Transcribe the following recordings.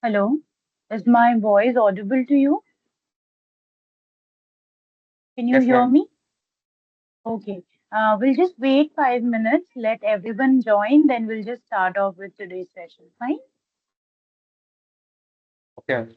Hello, is my voice audible to you? Can you Yes, hear ma'am. me? Okay. We'll just wait 5 minutes, let everyone join, then we'll just start off with today's session. Fine? Okay.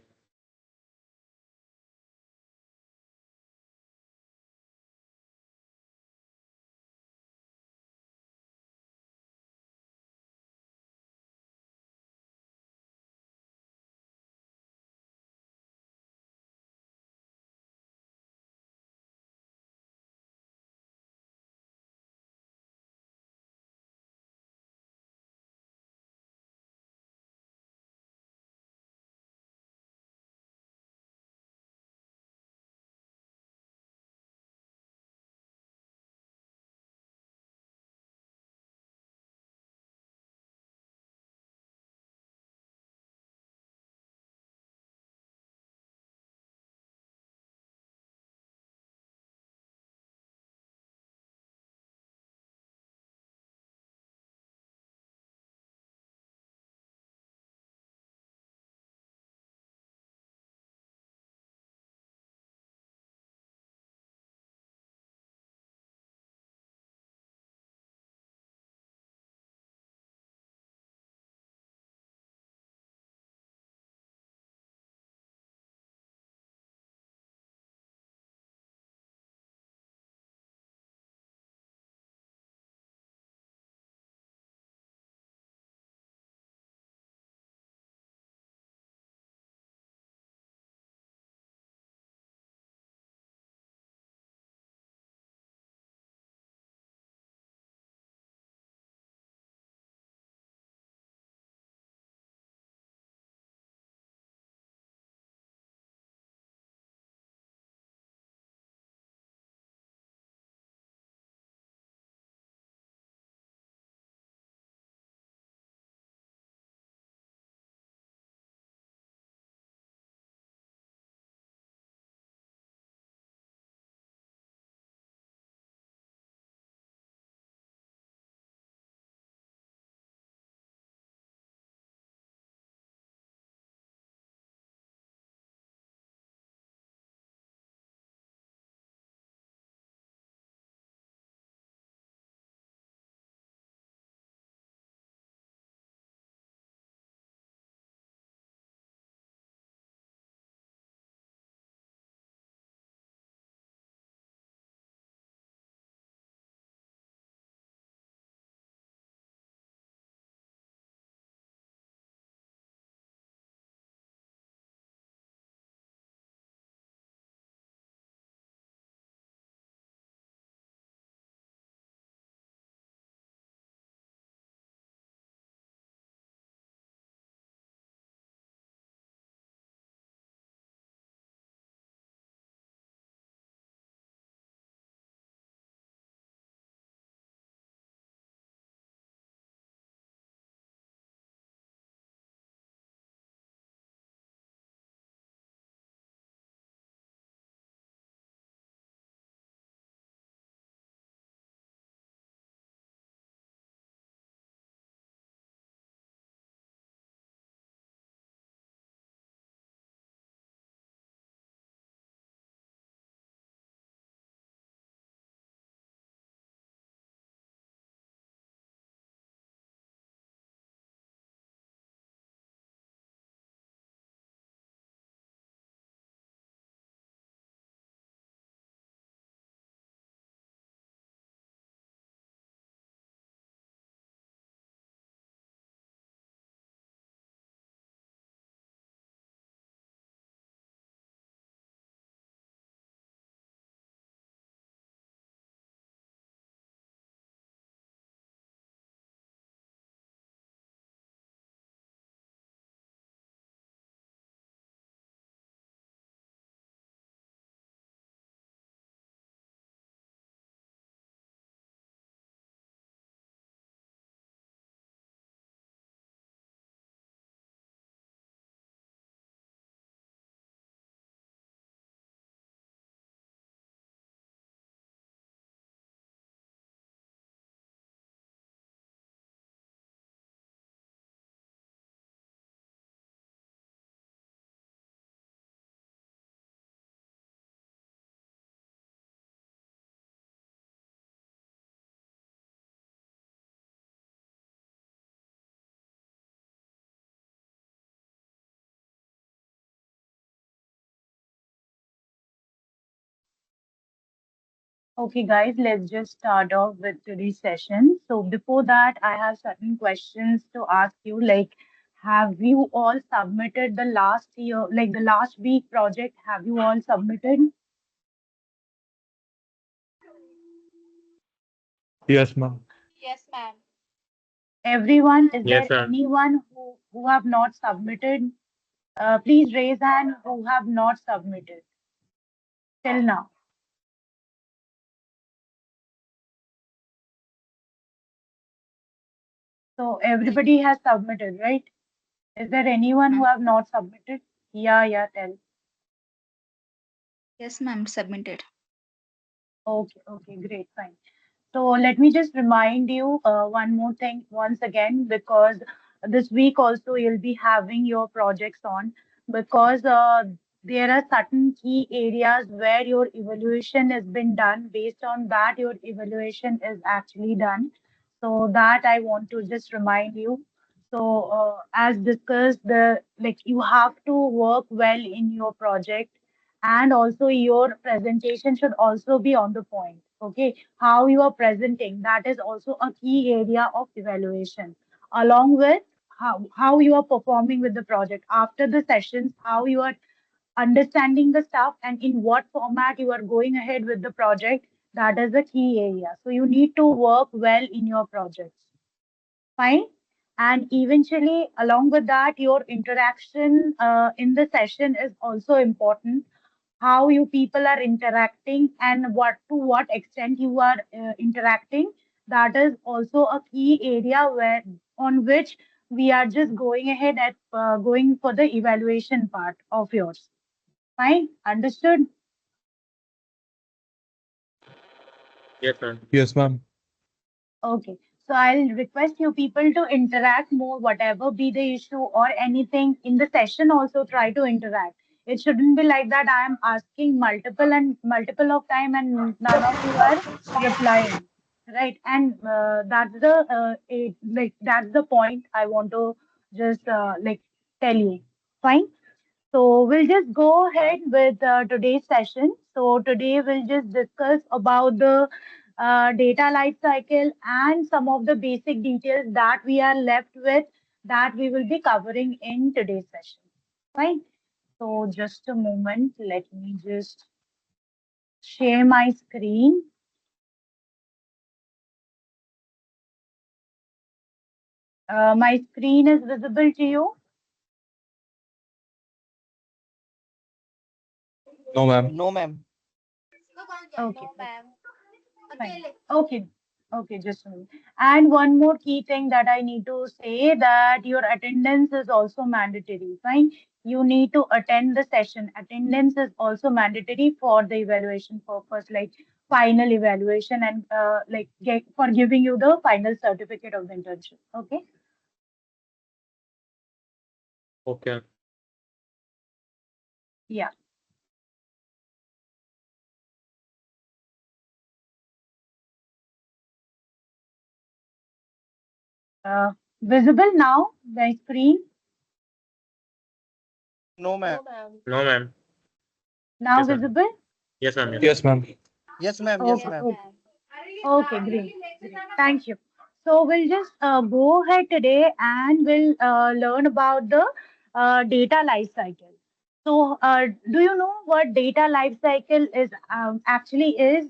Okay, guys, let's just start off with today's session. So before that, I have certain questions to ask you. Like, have you all submitted the last year, like the last week project? Have you all submitted? Yes, ma'am. Yes, ma'am. Everyone, is Yes, there ma'am. anyone who have not submitted? Please raise hand who have not submitted till now. So everybody has submitted, right? Is there Yes, anyone who ma'am. have not submitted? Yeah, yeah, tell. Yes, ma'am. Submitted. Okay, okay, great, fine. So let me just remind you one more thing once again, because this week also you'll be having your projects on, because there are certain key areas where your evaluation has been done. Based on that, your evaluation is actually done. So that I want to just remind you. So as discussed, the like you have to work well in your project, and also your presentation should also be on the point. Okay, how you are presenting, that is also a key area of evaluation, along with how you are performing with the project after the sessions, how you are understanding the stuff, and in what format you are going ahead with the project. That is the key area, so you need to work well in your projects. Fine. And eventually, along with that, your interaction in the session is also important. How you people are interacting and what to what extent you are interacting. That is also a key area where on which we are just going ahead at going for the evaluation part of yours. Fine. Understood? Yes, ma'am. Yes, ma'am. Okay, so I'll request you people to interact more, whatever be the issue or anything in the session, also try to interact. It shouldn't be like that I am asking multiple and multiple of time and none of you are replying, right? And that's the like that's the point I want to just like tell you. Fine. So we'll just go ahead with today's session. So today we'll just discuss about the data life cycle and some of the basic details that we are left with, that we will be covering in today's session. Fine. So just a moment. Let me just share my screen. My screen is visible to you. No, ma'am. No, ma'am. Okay. No, ma'am. Fine. Okay. Okay, just a minute. And one more key thing that I need to say, that your attendance is also mandatory. Fine. You need to attend the session. Attendance is also mandatory for the evaluation purpose, like final evaluation and like for giving you the final certificate of the internship. Okay. Okay. Yeah. Visible now, the screen. No, ma'am. No, ma'am. Now Yes, ma'am. visible. Yes, ma'am. Yes, ma'am. Yes, ma'am. Yes, Okay. Yes, ma'am. Okay. ma'am. Okay, great. Great. Thank you. So we'll just go ahead today and we'll learn about the data life cycle. So do you know what data life cycle is actually is?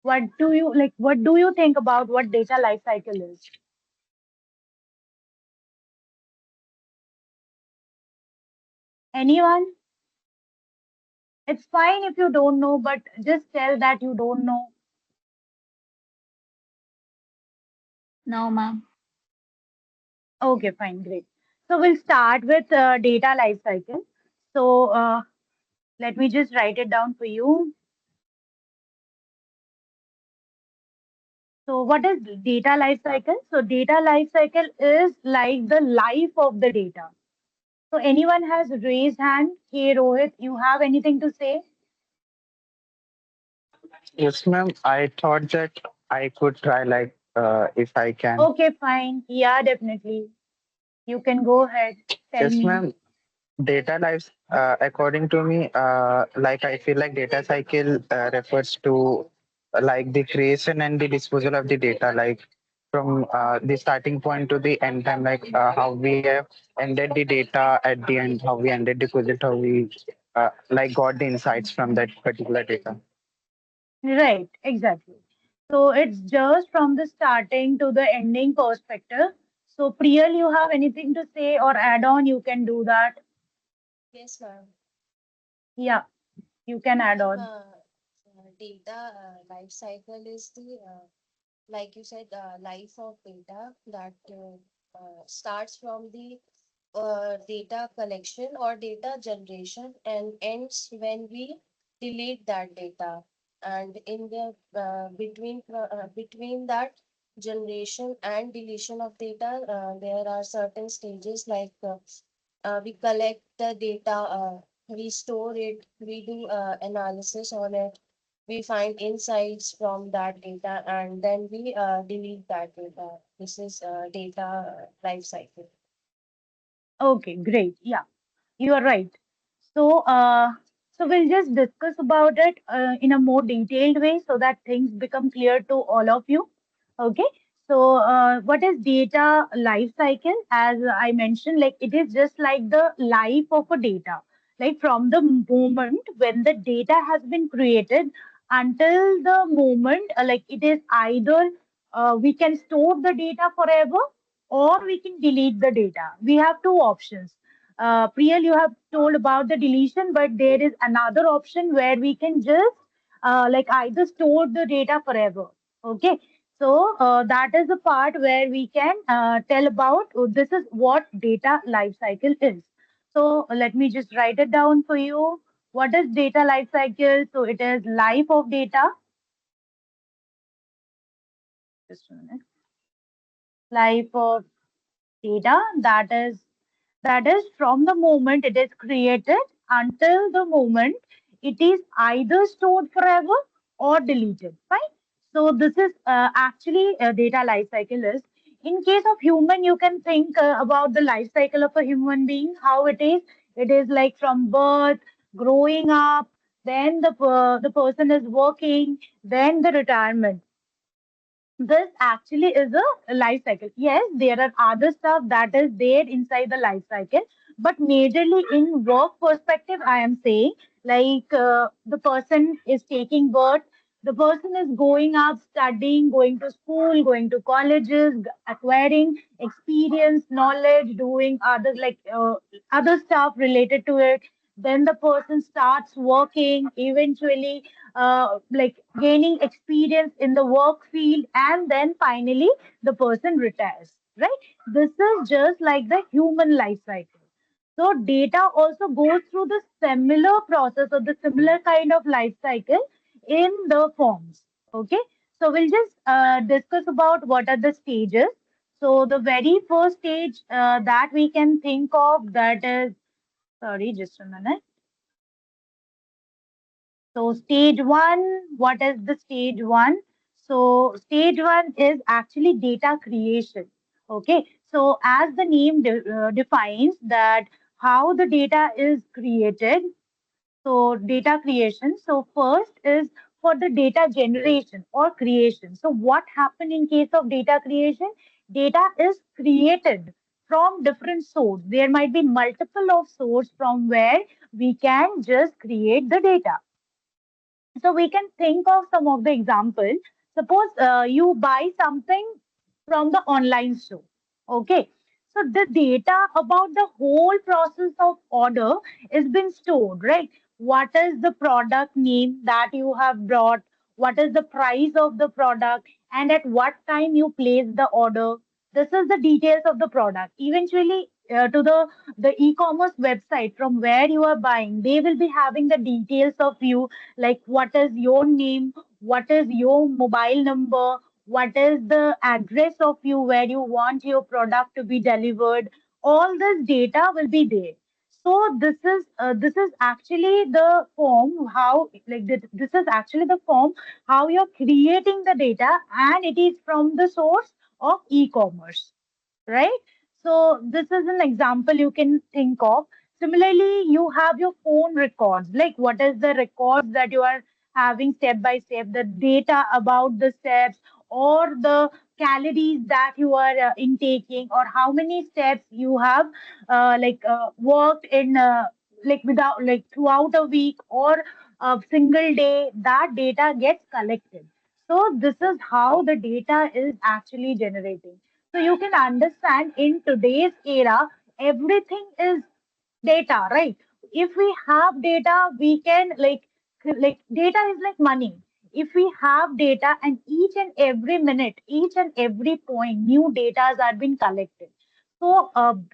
What do you like? What do you think about what data life cycle is? Anyone? It's fine if you don't know, but just tell that you don't know. No, ma'am. Okay, fine, great. So we'll start with data life cycle. So let me just write it down for you. So what is data life cycle? So data life cycle is like the life of the data. So anyone has raised hand? Hey Rohit, you have anything to say? Yes, ma'am. I thought that I could try, like, if I can. Okay, fine. Yeah, definitely. You can go ahead. Tell Yes, me. ma'am. Data lives, according to me, like I feel like data cycle refers to like the creation and the disposal of the data, like from the starting point to the end time, like how we have ended the data at the end, how we ended the project, how we like got the insights from that particular data. Right, exactly. So it's just from the starting to the ending perspective. So Priyal, you have anything to say or add on? You can do that. Yes, ma'am. Yeah, you can add Ma'am, on. data life cycle is the like you said, life of data that starts from the data collection or data generation and ends when we delete that data. And in the between that generation and deletion of data, there are certain stages like we collect the data, we store it, we do analysis on it, we find insights from that data, and then we delete that data. This is data life cycle. Okay, great. Yeah, you are right. So, so we'll just discuss about it in a more detailed way so that things become clear to all of you. Okay. So, what is data life cycle? As I mentioned, like it is just like the life of a data, like from the moment when the data has been created until the moment, like it is either we can store the data forever or we can delete the data. We have two options. Priyal, you have told about the deletion, but there is another option where we can just like either store the data forever. Okay, so that is the part where we can tell about this is what data life cycle is. So let me just write it down for you. What is data life cycle? So it is life of data. Just a minute. Life of data that is from the moment it is created until the moment it is either stored forever or deleted, right? So this is actually a data life cycle is. In case of human, you can think about the life cycle of a human being, how it is like from birth, growing up, then the person is working, then the retirement. This actually is a life cycle. Yes, there are other stuff that is there inside the life cycle, but majorly in work perspective, I am saying like the person is taking birth, the person is going up, studying, going to school, going to colleges, acquiring experience, knowledge, doing other like other stuff related to it. Then the person starts working, eventually like gaining experience in the work field, and then finally the person retires, right? This is just like the human life cycle. So data also goes through the similar process or the similar kind of life cycle in the forms. Okay, so we'll just discuss about what are the stages. So the very first stage that we can think of, that is, sorry, just a minute. So stage one, what is the stage one? So stage one is actually data creation. Okay. So as the name defines that how the data is created. So data creation. So first is for the data generation or creation. So what happened in case of data creation? Data is created from different source. There might be multiple of source from where we can just create the data. So we can think of some of the example. Suppose you buy something from the online store. Okay. So the data about the whole process of order is been stored, right? What is the product name that you have brought? What is the price of the product? And at what time you place the order? This is the details of the product. Eventually, to the e-commerce website from where you are buying, they will be having the details of you, like what is your name, what is your mobile number, what is the address of you where you want your product to be delivered. All this data will be there. So this is actually the form how like this is actually the form how you're creating the data, and it is from the source of e-commerce, right? So this is an example you can think of. Similarly, you have your phone records, like what is the records that you are having step by step the data about the steps or the calories that you are intaking, or how many steps you have worked in without like throughout a week or a single day, that data gets collected. So this is how the data is actually generating. So you can understand in today's era, everything is data, right? If we have data, we can like data is like money. If we have data, and each and every minute, each and every point, new data are being collected. So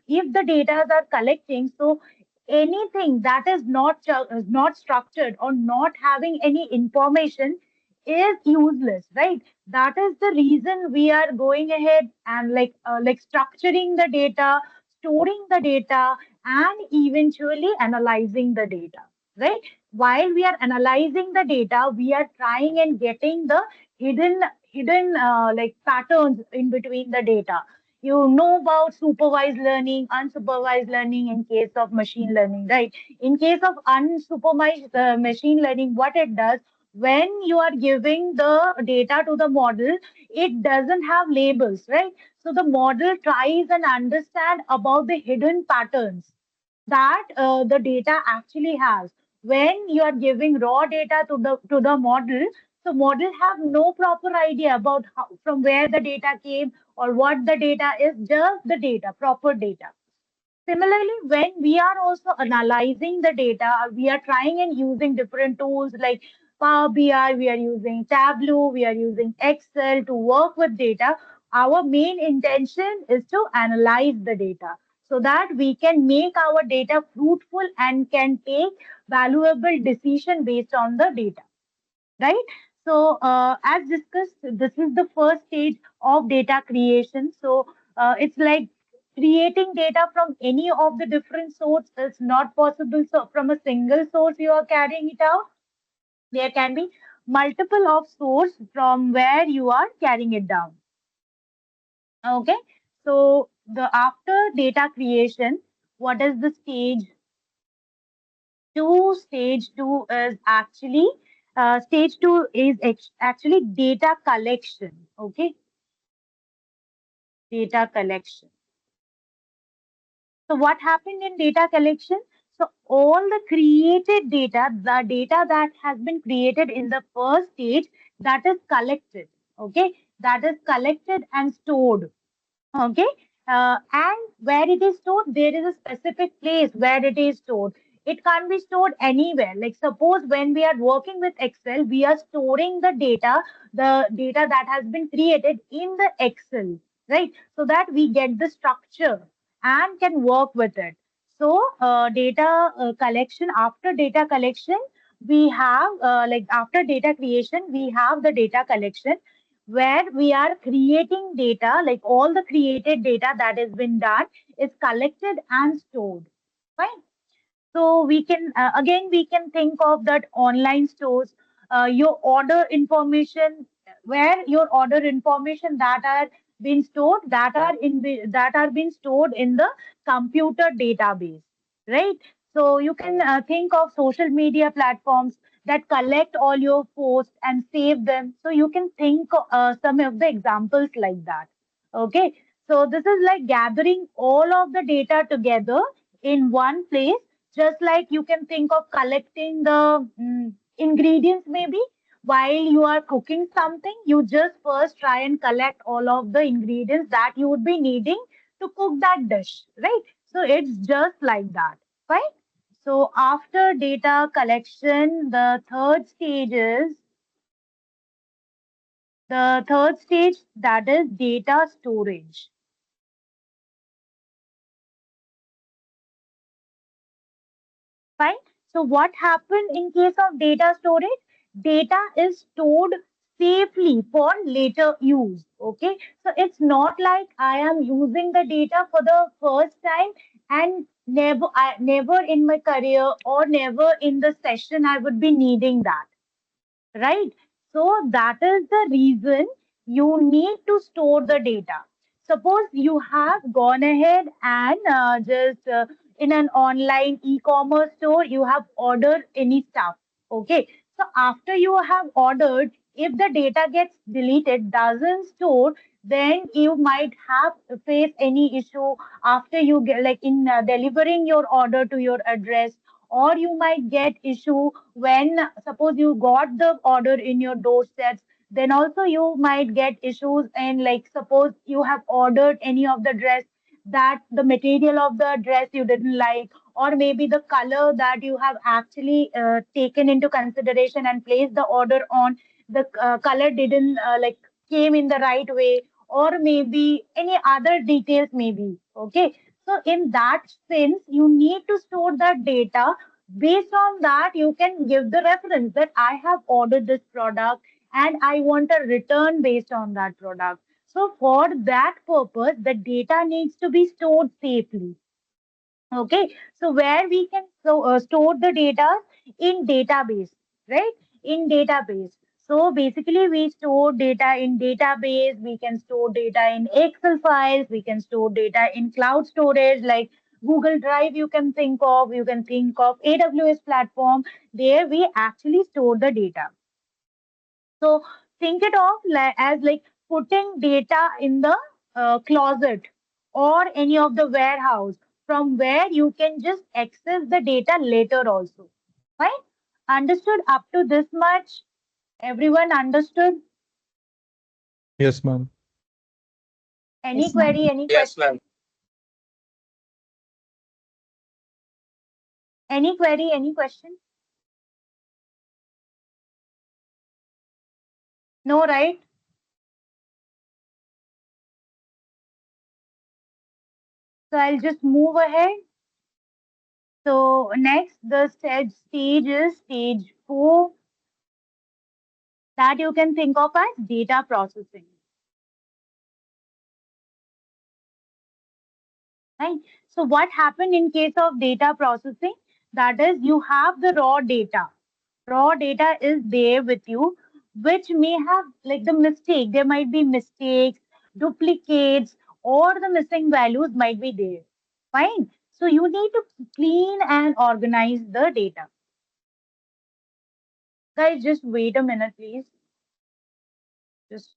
if the data are collecting, so anything that is not structured or not having any information is useless, right? That is the reason we are going ahead and like structuring the data, storing the data, and eventually analyzing the data, right? While we are analyzing the data, we are trying and getting the hidden like patterns in between the data. You know about supervised learning, unsupervised learning in case of machine learning, right? In case of unsupervised machine learning, what it does, when you are giving the data to the model, it doesn't have labels, right? So the model tries and understand about the hidden patterns that the data actually has. When you are giving raw data to the model, so model have no proper idea about how, from where the data came or what the data is, just the data, proper data. Similarly, when we are also analyzing the data, we are trying and using different tools like Power BI, we are using Tableau, we are using Excel to work with data. Our main intention is to analyze the data so that we can make our data fruitful and can take valuable decision based on the data, right? So, as discussed, this is the first stage of data creation. So, it's like creating data from any of the different sources is not possible. So, from a single source, you are carrying it out. There can be multiple of source from where you are carrying it down. Okay. So, the after data creation, what is the stage two is actually stage two is actually data collection. Okay, data collection. So what happened in data collection? So all the created data, the data that has been created in the first stage, that is collected. Okay, that is collected and stored. Okay. And where it is stored, there is a specific place where it is stored. It can't be stored anywhere. Like suppose when we are working with Excel, we are storing the data that has been created in the Excel, right? So that we get the structure and can work with it. So data collection, after data collection, we have like after data creation, we have the data collection where we are creating data, like all the created data that has been done is collected and stored. Fine. So we can again we can think of that online stores, your order information, where your order information that are being stored, that are being stored in the computer database, right? So you can think of social media platforms that collect all your posts and save them. So you can think some of the examples like that. Okay. So this is like gathering all of the data together in one place, just like you can think of collecting the ingredients maybe while you are cooking something. You just first try and collect all of the ingredients that you would be needing to cook that dish, right? So it's just like that, right? So after data collection, the third stage, that is data storage. Fine. So what happened in case of data storage? Data is stored safely for later use. Okay. So it's not like I am using the data for the first time and never in my career or never in the session I would be needing that, right? So that is the reason you need to store the data. Suppose you have gone ahead and just in an online e-commerce store, you have ordered any stuff. Okay. So after you have ordered, if the data gets deleted, doesn't store, then you might have face any issue after you get like in delivering your order to your address, or you might get issue when suppose you got the order in your doorsteps. Then also you might get issues, and like suppose you have ordered any of the dress that the material of the dress you didn't like, or maybe the color that you have actually taken into consideration and placed the order on, the color didn't like came in the right way, or maybe any other details maybe. Okay, so in that sense you need to store that data. Based on that you can give the reference that I have ordered this product and I want a return based on that product. So for that purpose the data needs to be stored safely. Okay, so where we can store the data in database, right? In database. So basically, we store data in database. We can store data in Excel files. We can store data in cloud storage like Google Drive. You can think of. You can think of AWS platform. There we actually store the data. So think it of as like putting data in the closet or any of the warehouse from where you can just access the data later also. Fine? Understood up to this much? Everyone understood? Yes, ma'am. Any Yes, ma'am. query, any Yes, question? ma'am. Any query, any question? No, right? So I'll just move ahead. So next, the stage is stage 4 that you can think of as data processing. Right? So what happened in case of data processing? That is, you have the raw data. Raw data is there with you, which may have like the mistake. There might be mistakes, duplicates, or the missing values might be there. Fine. So you need to clean and organize the data. Guys, just wait a minute, please. Just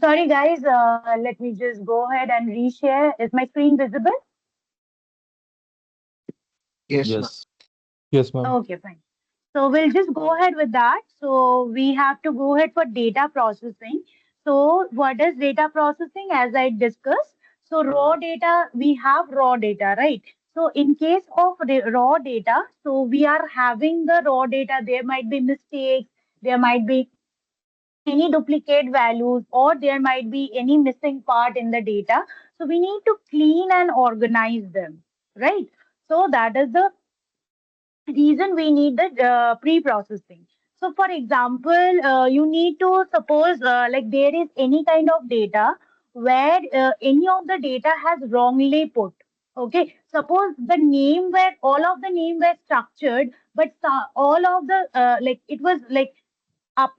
sorry, guys. Let me just go ahead and reshare. Is my screen visible? Yes, ma'am. Yes. Yes, ma'am. Okay, fine. So we'll just go ahead with that. So we have to go ahead for data processing. So what is data processing? As I discussed, so raw data, we have raw data, right? So in case of the raw data, so we are having the raw data, there might be mistakes, there might be any duplicate values, or there might be any missing part in the data. So we need to clean and organize them, right? So that is the reason we need the pre-processing. So for example, you need to suppose like there is any kind of data where any of the data has wrongly put. Okay, suppose the name were all of the name were structured, but all of the like it was like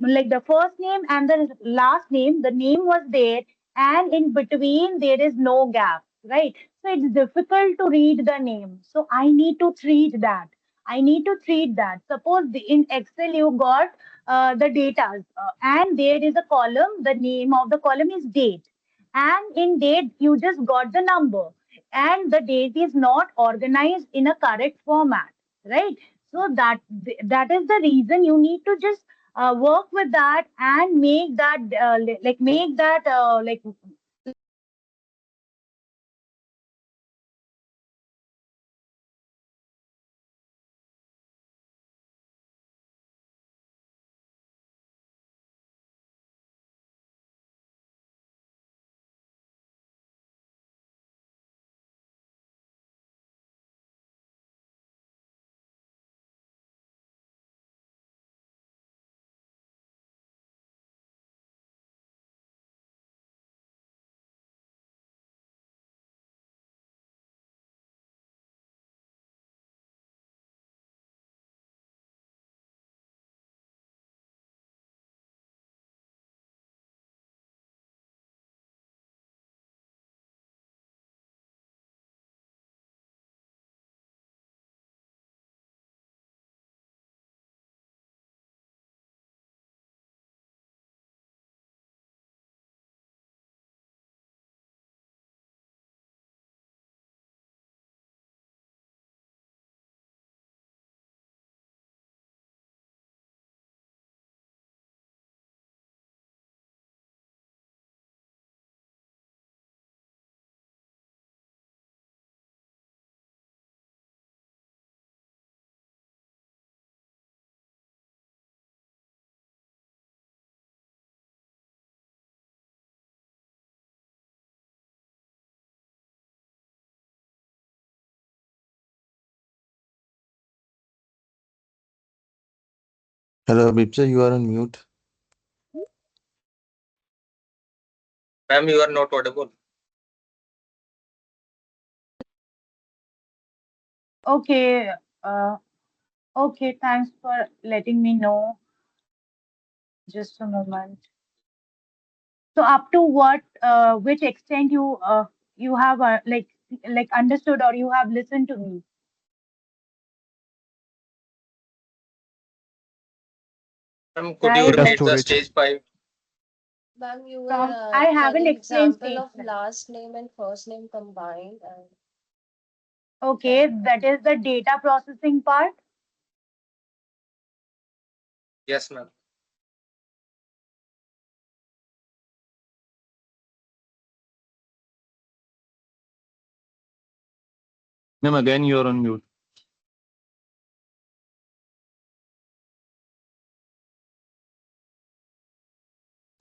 like the first name and the last name, the name was there, and in between there is no gap, right? So it's difficult to read the name. So I need to treat that. I need to treat that. Suppose in Excel you got the data, and there is a column. The name of the column is date, and in date you just got the number, and the date is not organized in a correct format, right? So that is the reason you need to just work with that and make that like make that like Hello, Bipsa, you are on mute. Ma'am, you are not audible. okay, uh, okay, thanks for letting me know. Just a moment. So up to what which extent you have like understood or you have listened to me? Ma'am, could you Right, Data like repeat the storage. stage 5? Ma'am, you were from I haven't telling explained example stage of plan. last name and first name combined, and Okay, that is the data processing part. Yes, ma'am. Ma'am, again, you are on mute.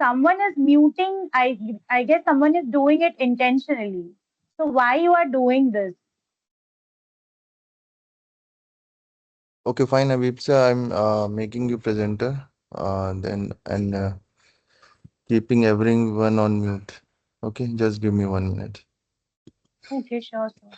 Someone is muting. I guess someone is doing it intentionally. So why you are doing this? Okay, fine, Abhipsa. I'm making you presenter. Then and keeping everyone on mute. Okay, just give me 1 minute. Okay, sure, sir.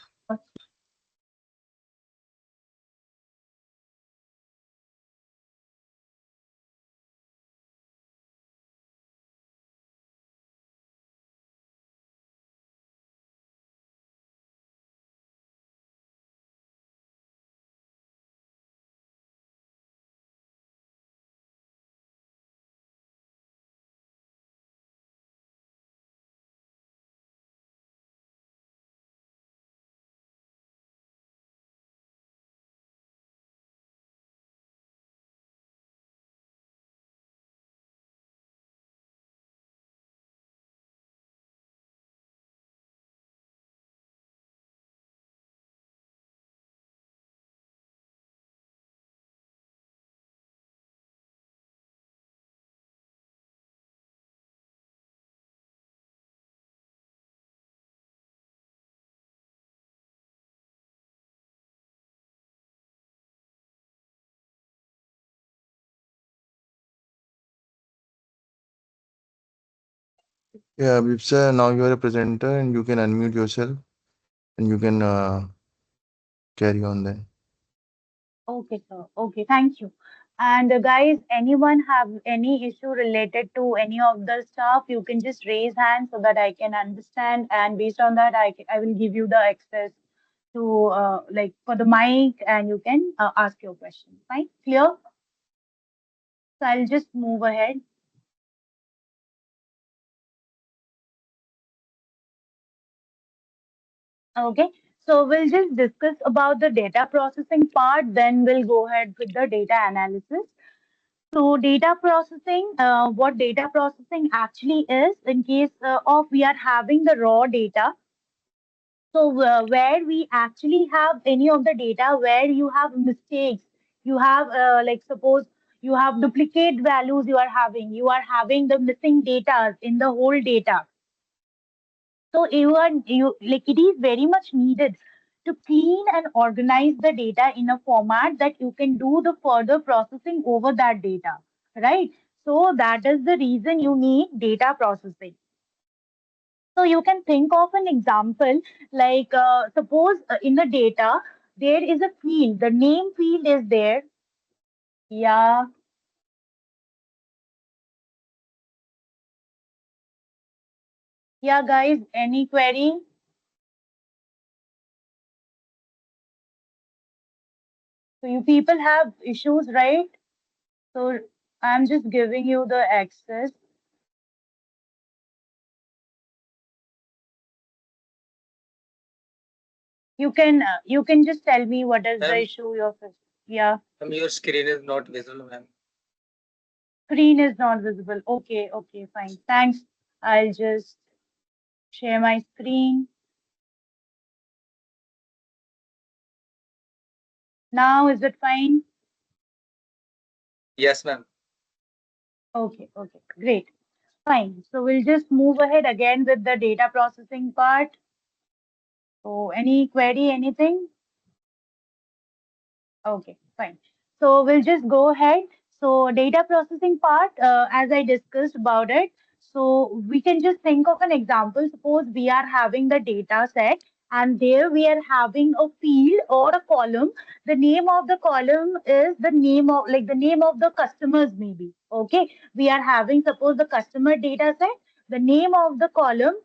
Yeah, Abhipsa, now you are a presenter and you can unmute yourself. and you can carry on then. Okay, sir. Okay, thank you. And guys, anyone have any issue related to any of the stuff, you can just raise hands so that I can understand, and based on that, I will give you the access to like for the mic, and you can ask your question. Fine, clear? So I'll just move ahead. Okay. So we'll just discuss about the data processing part, then we'll go ahead with the data analysis. So data processing, what data processing actually is, in case of we are having the raw data. So where we actually have any of the data where you have mistakes, you have like suppose you have duplicate values you are having the missing data in the whole data. So you like it is very much needed to clean and organize the data in a format that you can do the further processing over that data, right? So that is the reason you need data processing. So you can think of an example like suppose in the data there is a field, the name field is there. Yeah, yeah, guys, any query? So you people have issues, right? So I'm just giving you the access. You can just tell me what is the Ma'am, issue you're facing. Yeah, ma'am, your screen is not visible, ma'am. screen is not visible. Okay, okay, fine. Thanks. I'll just share my screen. Now is it fine? Yes, ma'am. Okay, okay, great. Fine. So we'll just move ahead again with the data processing part. So any query, anything? Okay, fine. So we'll just go ahead. So data processing part, as I discussed about it, so we can just think of an example. Suppose we are having the data set and there we are having a field or a column. The name of the column is the name of like the name of the customers maybe. Okay, we are having suppose the customer data set. The name of the column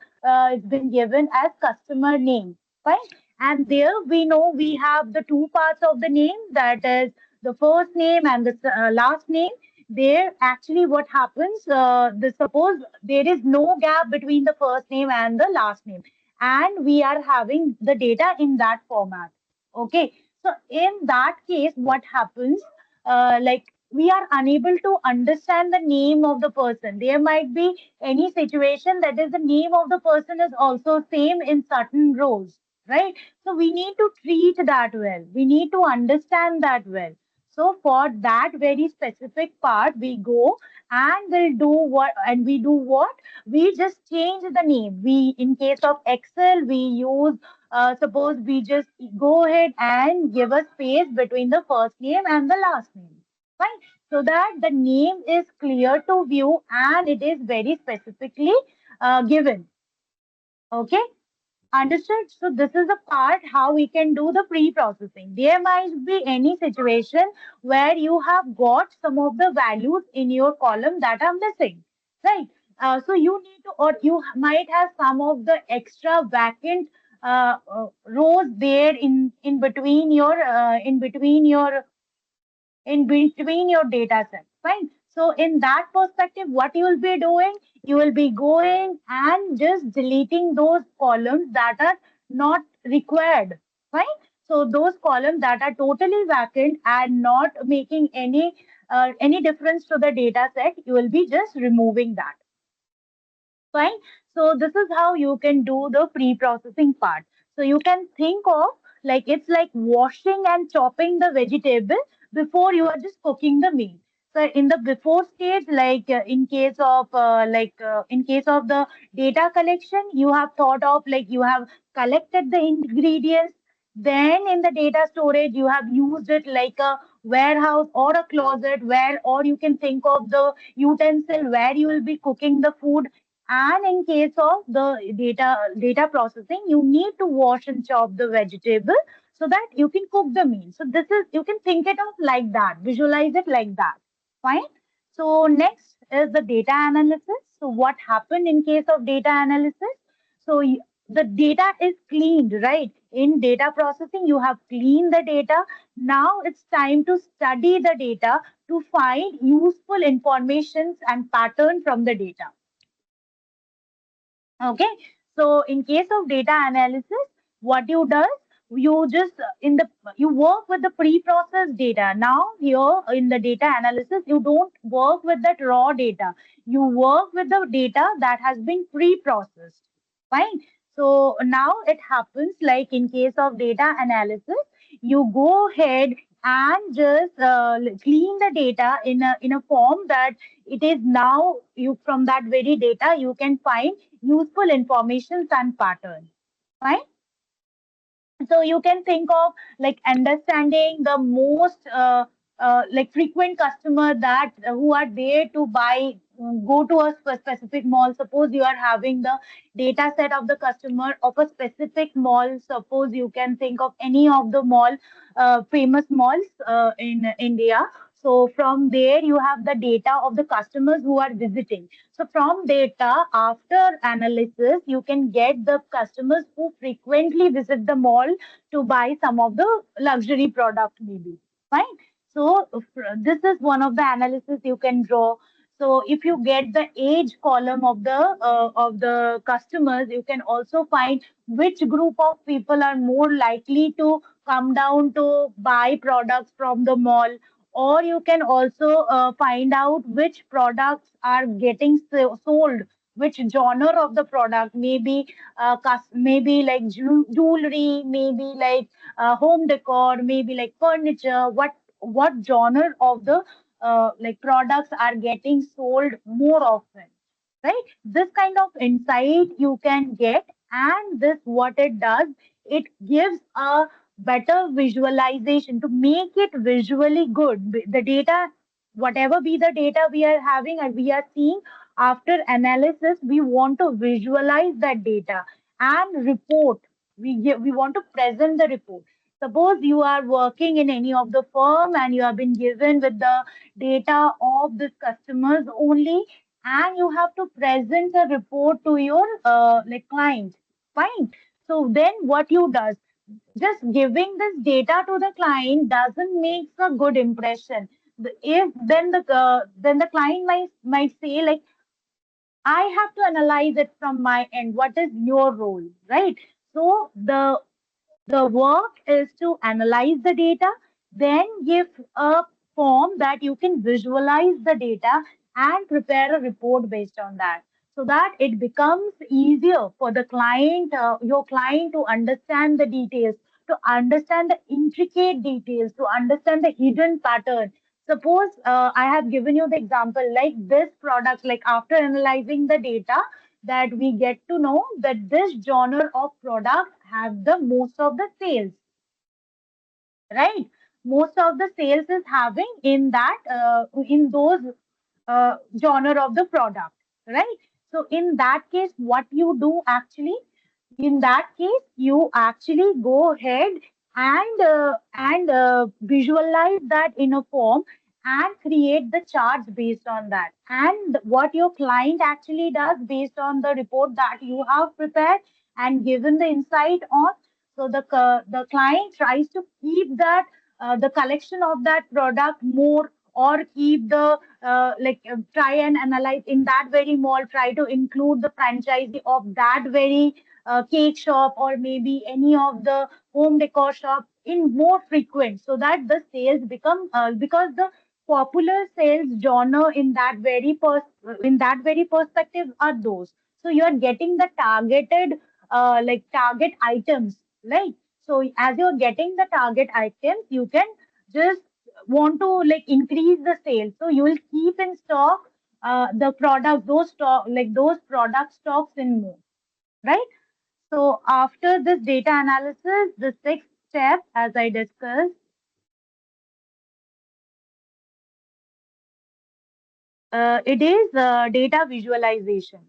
is been given as customer name. Fine, and there we know we have the two parts of the name, that is the first name and the last name. There actually what happens, the suppose there is no gap between the first name and the last name, and we are having the data in that format. Okay, so in that case what happens, like we are unable to understand the name of the person. There might be any situation that is the name of the person is also same in certain roles, right? So we need to treat that well. We need to understand that well. So for that very specific part, we go and we'll do what, and we do what? We just change the name. We, in case of Excel, we use, suppose we just go ahead and give a space between the first name and the last name. Fine. So that the name is clear to view and it is very specifically given. Okay. Understood. So this is the part how we can do the pre-processing. There might be any situation where you have got some of the values in your column that are missing, right? So you need to, or you might have some of the extra vacant rows there in between your data set. Fine. So in that perspective, what you will be doing, you will be going and just deleting those columns that are not required. Fine. So those columns that are totally vacant and not making any difference to the data set, you will be just removing that. Fine. So this is how you can do the pre-processing part. So you can think of like it's like washing and chopping the vegetable before you are just cooking the meat. So in the before stage, like in case of the data collection, you have thought of like you have collected the ingredients. Then in the data storage, you have used it like a warehouse or a closet where, or you can think of the utensil where you will be cooking the food. And in case of the data processing, you need to wash and chop the vegetable so that you can cook the meal. So this is, you can think it of like that, visualize it like that. Fine. So next is the data analysis. So what happened in case of data analysis? So the data is cleaned, right? In data processing, you have cleaned the data. Now it's time to study the data to find useful informations and pattern from the data. Okay, so in case of data analysis, what you does, you just in the you work with the pre-processed data. Now here in the data analysis, you don't work with that raw data. You work with the data that has been pre-processed. Fine. So now it happens like in case of data analysis, you go ahead and just clean the data in a form that it is now you from that very data you can find useful informations and patterns. Fine. So you can think of like understanding the most like frequent customer that who are there to buy, go to a specific mall. Suppose you are having the data set of the customer of a specific mall. Suppose you can think of any of the mall, famous malls in India. So from there you have the data of the customers who are visiting. So from data, after analysis, you can get the customers who frequently visit the mall to buy some of the luxury product maybe. Fine. So this is one of the analysis you can draw. So if you get the age column of the customers, you can also find which group of people are more likely to come down to buy products from the mall, or you can also find out which products are getting sold, which genre of the product, maybe maybe like jewelry, maybe like home decor, maybe like furniture. What genre of the like products are getting sold more often, right? This kind of insight you can get, and this what it does, it gives a better visualization to make it visually good. The data, whatever be the data we are having and we are seeing, after analysis, we want to visualize that data and report. We want to present the report. Suppose you are working in any of the firm and you have been given with the data of this customers only, and you have to present a report to your like client. Fine. So then what you does, just giving this data to the client doesn't make a good impression. If then the client might say like, I have to analyze it from my end. What is your role, right? So the work is to analyze the data, then give a form that you can visualize the data and prepare a report based on that, so that it becomes easier for the client, your client, to understand the details, to understand the intricate details, to understand the hidden pattern. Suppose I have given you the example like this product, like after analyzing the data, that we get to know that this genre of product have the most of the sales, right? Most of the sales is having in that in those genre of the product, right? So in that case, what you do actually, in that case, you actually go ahead and visualize that in a form and create the charts based on that. And what your client actually does based on the report that you have prepared and given the insight on, so the client tries to keep that the collection of that product more, or keep the try and analyze in that very mall, try to include the franchisee of that very cake shop, or maybe any of the home decor shop in more frequent, so that the sales become because the popular sales genre in that very in that very perspective are those. So you are getting the targeted like target items, right? So as you're getting the target items, you can just want to like increase the sales, so you will keep in stock the product, those stock, like those product stocks in more, right? So after this data analysis, the sixth step, as I discussed, it is data visualization.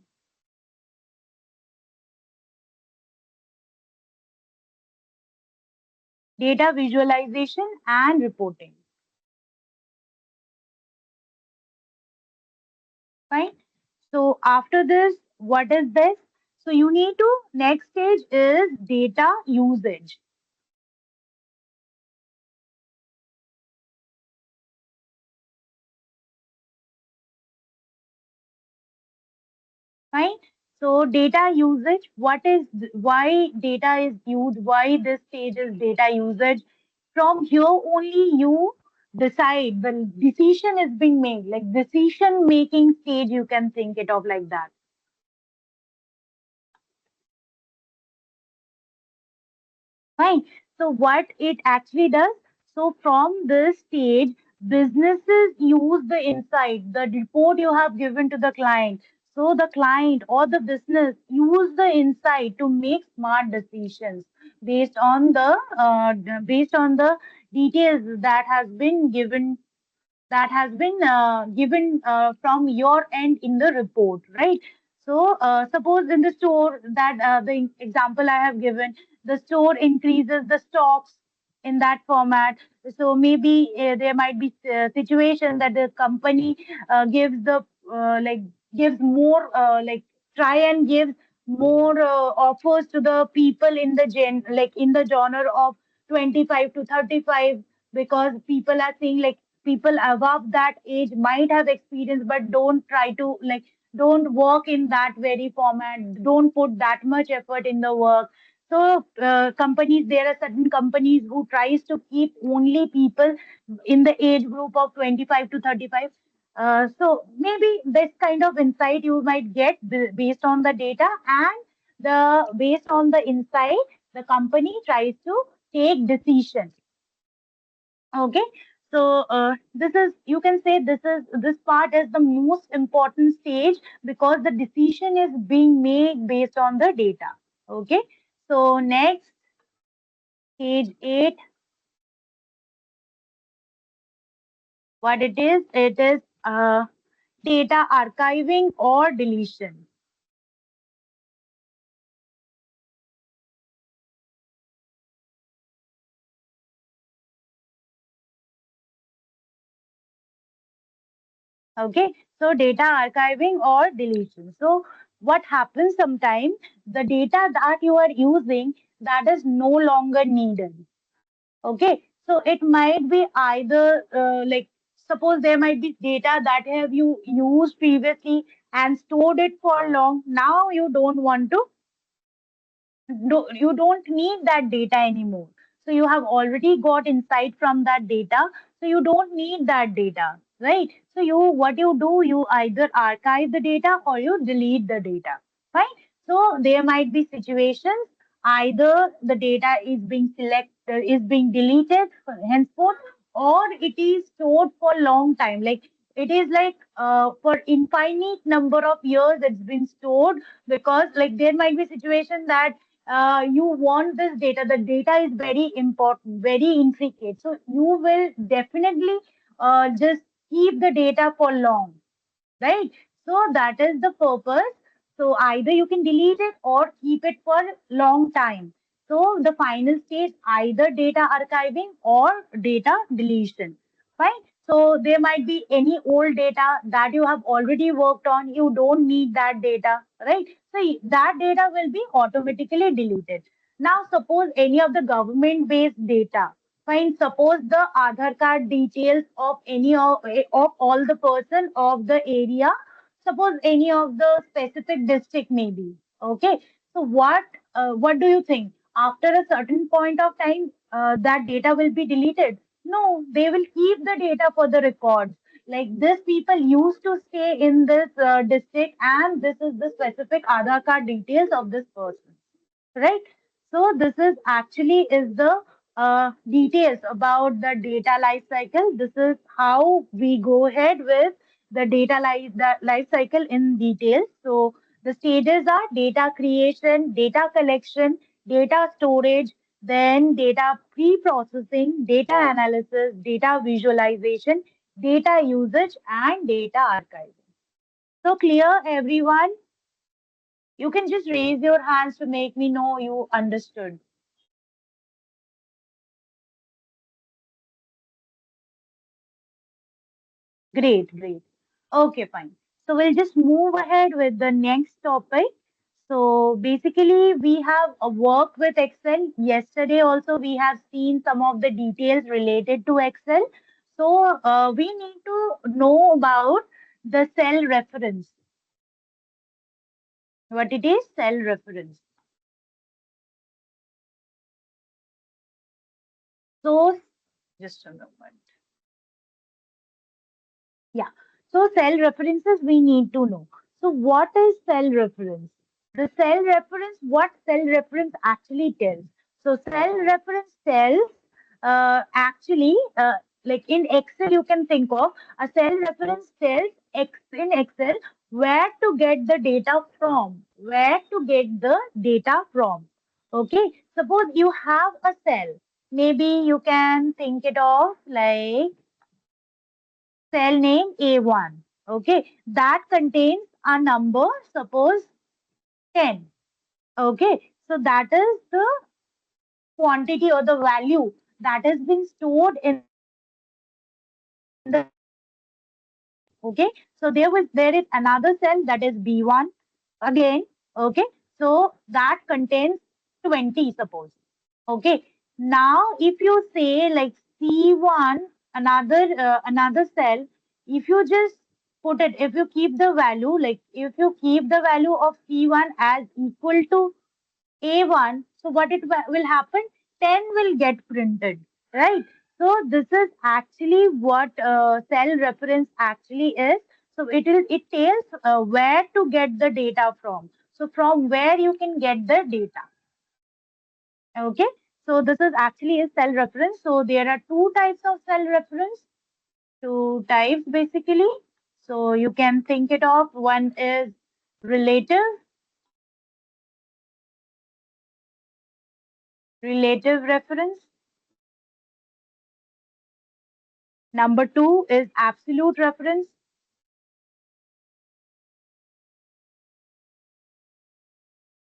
data visualization and reporting. Fine. So after this, what is this? So you need to, next stage is data usage. Fine. So data usage, why data is used, why this stage is data usage. From here only you decide, the decision is being made, like decision making stage, you can think it of like that. Fine. So what it actually does, so from this stage, businesses use the insight, the report you have given to the client. So the client or the business use the insight to make smart decisions based on the details that has been given from your end in the report, right? So, suppose in the store that the example I have given, the store increases the stocks in that format. So maybe there might be situation that the company gives the like gives more try and gives more offers to the people in the in the genre of 25 to 35, because people are saying like people above that age might have experience but don't try to don't work in that very format, don't put that much effort in the work. So companies, there are certain companies who tries to keep only people in the age group of 25 to 35. So maybe this kind of insight you might get based on the data, and the based on the insight the company tries to take decisions. Okay. So this is, you can say, this part is the most important stage because the decision is being made based on the data. Okay. So next, stage 8, what it is data archiving or deletion. Okay. So data archiving or deletion. So what happens sometimes, the data that you are using, that is no longer needed. Okay, so it might be either suppose there might be data that have you used previously and stored it for long. Now you don't want to you don't need that data anymore. So you have already got insight from that data. So you don't need that data, right? So what you do, you either archive the data or you delete the data, right? So there might be situations either the data is being deleted henceforth, or it is stored for long time. Like it is for infinite number of years it's been stored, because like there might be situation that you want this data, the data is very important, very intricate, so you will definitely just keep the data for long, right? So that is the purpose. So either you can delete it or keep it for long time. So the final stage, either data archiving or data deletion, right? So there might be any old data that you have already worked on, you don't need that data, right? So that data will be automatically deleted. Now suppose any of the government based data, fine, suppose the Aadhaar card details of of all the person of the area, suppose any of the specific district maybe. Okay. So what do you think? After a certain point of time, that data will be deleted? No, they will keep the data for the records. Like this people used to stay in this district, and this is the specific Aadhaar card details of this person, right? So this is actually is the details about the data life cycle. This is how we go ahead with the life cycle in details. So the stages are data creation, data collection, data storage, then data pre-processing, data analysis, data visualization, data usage, and data archiving. So clear, everyone? You can just raise your hands to make me know you understood. Great, great. Okay, fine. So we'll just move ahead with the next topic. So basically, we have a work with Excel. Yesterday also we have seen some of the details related to Excel. So we need to know about the cell reference. What it is? Cell reference. So just a moment. Yeah. So cell references we need to know. So what is cell reference? The cell reference, what cell reference actually tells? So cell reference tells actually like in Excel you can think of a cell reference tells in Excel where to get the data from. Where to get the data from. Okay. Suppose you have a cell. Maybe you can think it of like cell name A1. Okay, that contains a number, suppose 10. Okay, so that is the quantity or the value that has been stored in the cell. Okay, so there is another cell that is B1 again. Okay, so that contains 20, suppose. Okay, now if you say like C1, another cell, if you just put it, if you keep the value, like if you keep the value of C1 as equal to A1, so what will happen? 10 will get printed, right? So this is actually what cell reference actually is. So it tells where to get the data from. So from where you can get the data. Okay, so this is actually a cell reference. So there are two types of cell reference, two types basically. So you can think it of one is relative reference. Number two is absolute reference.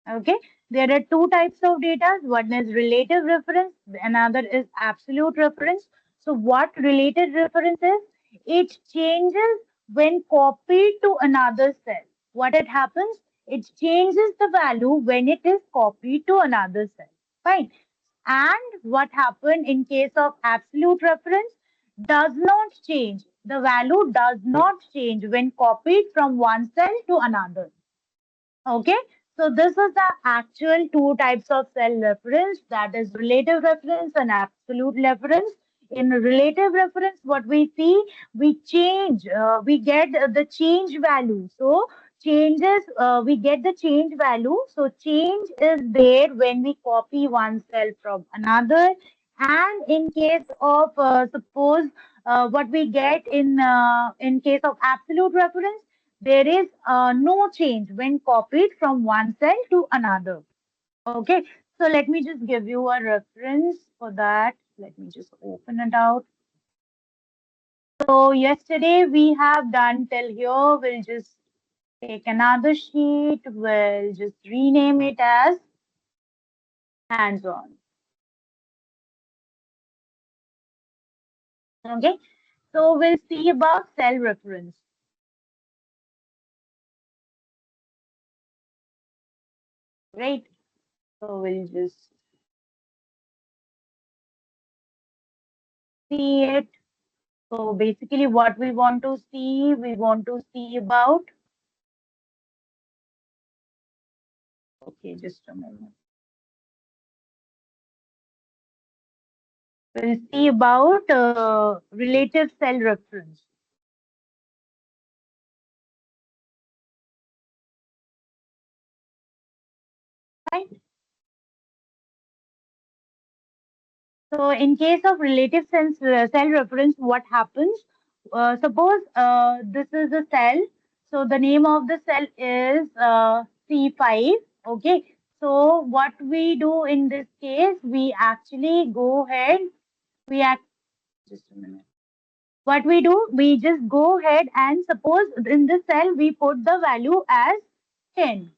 Okay, there are two types of data. One is relative reference, another is absolute reference. So what relative reference is? It changes when copied to another cell. What it happens? It changes the value when it is copied to another cell. Fine. And what happened in case of absolute reference does not change. The value does not change when copied from one cell to another. Okay, so this is the actual two types of cell reference, that is relative reference and absolute reference. In relative reference, what we see, we change, we get the change value. So changes, we get the change value. So change is there when we copy one cell from another. And in case of suppose what we get in case of absolute reference, there is no change when copied from one cell to another. Okay, so let me just give you a reference for that. Let me just open it out. So yesterday we have done till here. We'll just take another sheet. We'll just rename it as hands-on. Okay, so we'll see about cell reference. Right. So we'll just see it. So basically what we want to see about, okay, just a moment. We'll see about relative cell reference. Right? So in case of relative cell reference, what happens? Suppose this is a cell. So the name of the cell is C5. Okay. So what we do in this case, we actually go ahead. We act just a minute. What we do, we just go ahead and suppose in this cell we put the value as 10.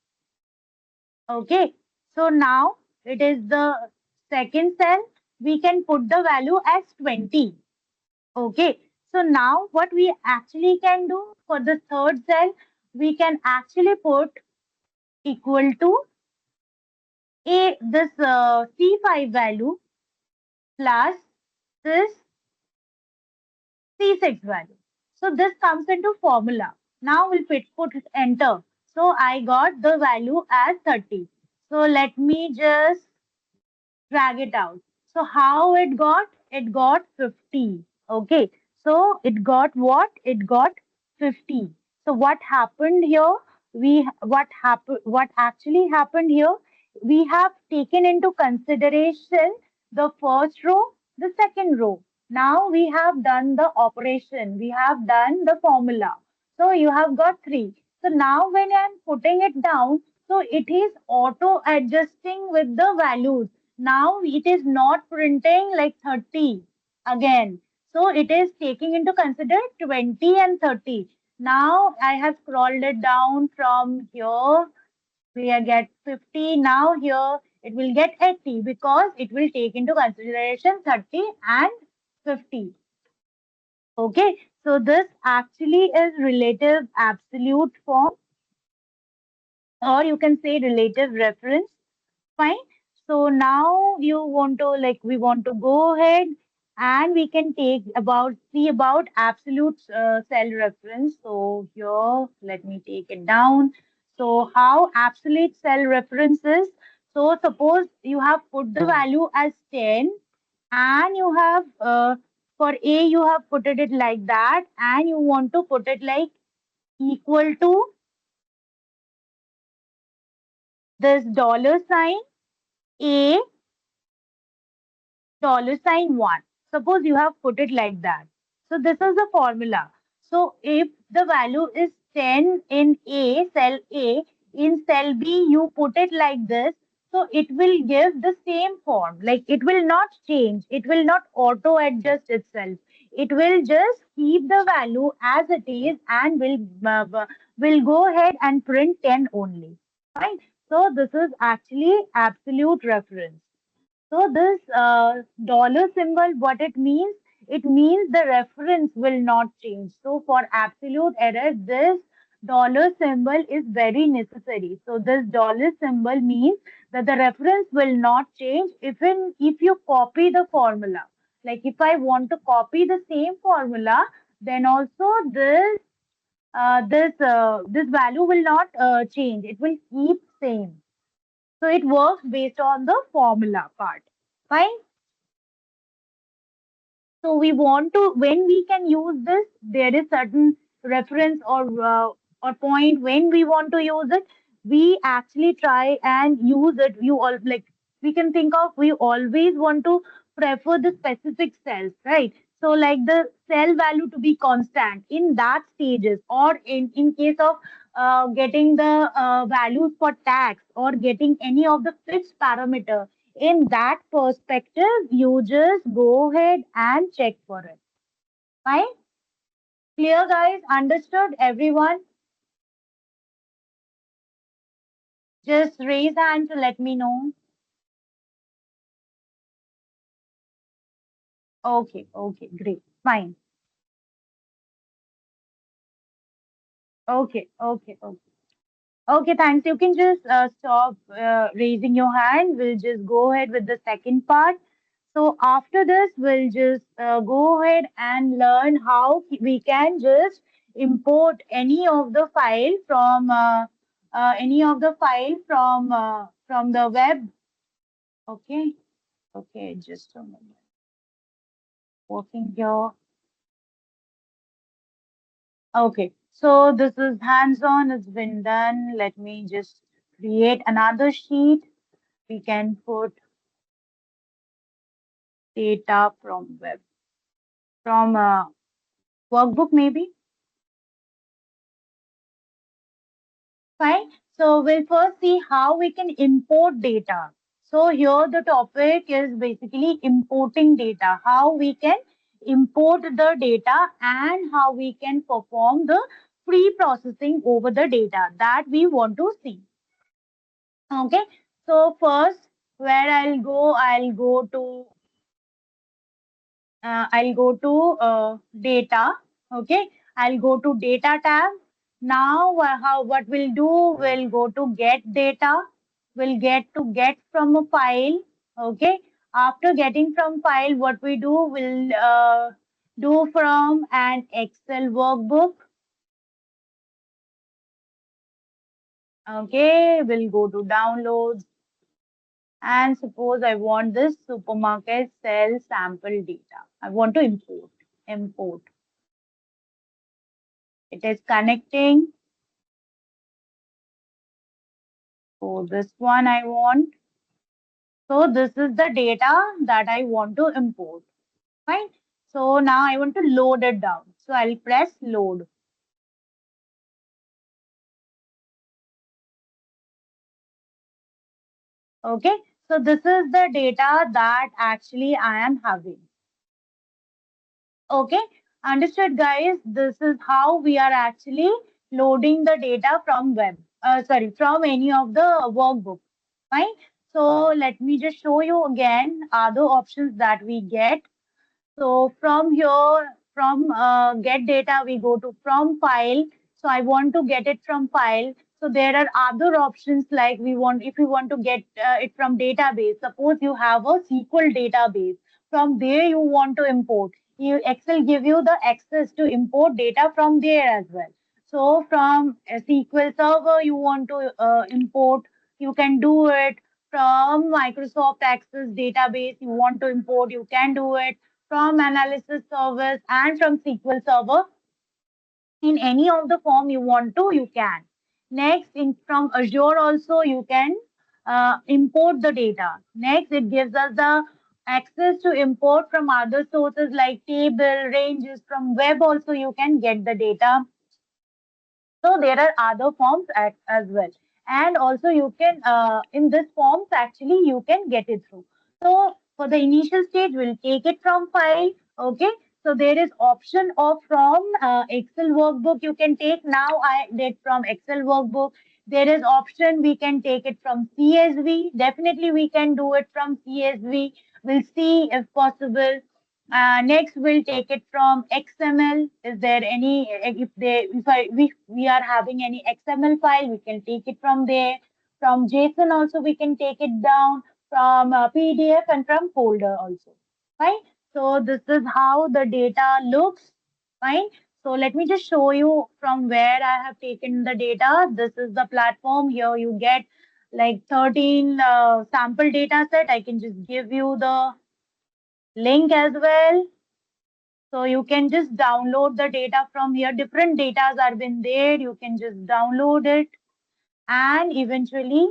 Okay, so now it is the second cell. We can put the value as 20. Okay, So now what we actually can do for the third cell, we can actually put equal to a this C5 value plus this C6 value. So this comes into formula. Now we'll put enter. So I got the value as 30. So let me just drag it out. So how it got? It got 50. Okay. So it got what? It got 50. So what happened here? What actually happened here? We have taken into consideration the first row, the second row. Now we have done the operation. We have done the formula. So you have got 3. So now when I'm putting it down, so it is auto adjusting with the values. Now it is not printing like 30 again. So it is taking into consider 20 and 30. Now I have scrolled it down from here. We get 50. Now here it will get 80 because it will take into consideration 30 and 50. Okay. So this actually is relative absolute form, or you can say relative reference. Fine. So now you want to like we want to go ahead and we can take about see about absolute cell reference. So here let me take it down. So how absolute cell reference is? So suppose you have put the value as 10 and you have for A you have put it like that and you want to put it like equal to this dollar sign A $1. Suppose you have put it like that. So this is the formula. So if the value is 10 in A, cell A, in cell B, you put it like this. So it will give the same form. Like it will not change. It will not auto adjust itself. It will just keep the value as it is and will go ahead and print 10 only. Fine. So this is actually absolute reference. So this dollar symbol, what it means? It means the reference will not change. So for absolute error, this dollar symbol is very necessary. So this dollar symbol means that the reference will not change even if you copy the formula. Like if I want to copy the same formula, then also this value will not change. It will keep same. So it works based on the formula part. Fine. So we want to when we can use this, there is certain reference or point when we want to use it. We actually try and use it. You all like we can think of we always want to prefer the specific cells, right? So like the cell value to be constant in that stages, or in case of getting the values for tax or getting any of the fixed parameter in that perspective, you just go ahead and check for it. Fine? Clear, guys? Understood, everyone? Just raise hand to let me know. Okay, okay, great. Fine. Okay, okay, okay. Okay, thanks. You can just stop raising your hand. We'll just go ahead with the second part. So after this, we'll just go ahead and learn how we can just import any of the file from the web. Okay, okay, just a minute. Working here. Okay, so this is hands-on. It's been done. Let me just create another sheet. We can put data from web, from workbook maybe. Fine. So we'll first see how we can import data. So here the topic is basically importing data, how we can import the data and how we can perform the pre-processing over the data that we want to see. Okay. So first, where I'll go to I'll go to data. Okay, I'll go to data tab. Now, how what we'll do? We'll go to get data. We'll get from a file. Okay. After getting from file, what we do? We'll do from an Excel workbook. Okay. We'll go to downloads. And suppose I want this supermarket sell sample data. I want to import. Import. It is connecting. So this one I want. So this is the data that I want to import. Fine. So now I want to load it down. So I'll press load. Okay. So this is the data that actually I am having. Okay. Understood, guys. This is how we are actually loading the data from web. Sorry, from any of the workbook. Fine. So let me just show you again other options that we get. So from here, from get data, we go to from file. So I want to get it from file. So there are other options like we want, if we want to get it from database, suppose you have a SQL database. From there you want to import. Excel give you the access to import data from there as well. So from a SQL server you want to import, you can do it. From Microsoft Access database you want to import, you can do it from analysis service and from SQL Server. In any of the form you want to, you can. Next, from Azure also you can import the data. Next, it gives us the access to import from other sources like table, ranges. From web also you can get the data. So there are other forms as well. And also you can, in this forms, actually you can get it through. So for the initial stage, we'll take it from file. Okay. So there is option of from Excel workbook you can take. Now I did from Excel workbook. There is option we can take it from CSV. Definitely we can do it from CSV. We'll see if possible. Next, we'll take it from XML. Is there any, if we are having any XML file, we can take it from there. From JSON also, we can take it down from PDF and from folder also. Fine. So this is how the data looks. Fine. So let me just show you from where I have taken the data. This is the platform. Here you get like 13 sample data set. I can just give you the link as well. So you can just download the data from here. Different datas are been there. You can just download it and eventually.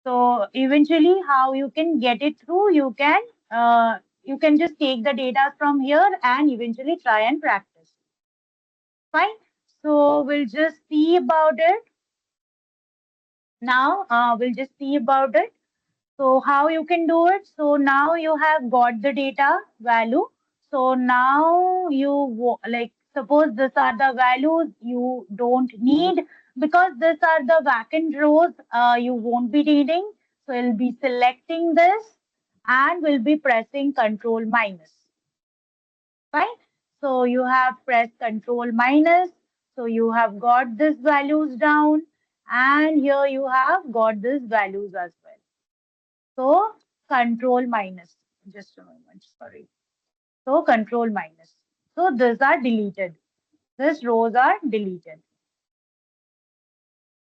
So eventually, how you can get it through? You can just take the data from here and eventually try and practice. Fine. So we'll just see about it now. We'll just see about it. So how you can do it? So now you have got the data value. So now like suppose these are the values you don't need because these are the vacant rows you won't be needing. So you'll be selecting this and will be pressing control minus. Fine. So you have pressed control minus. So you have got these values down and here you have got these values as well. So control minus, just a moment, sorry. So control minus. So these are deleted. These rows are deleted.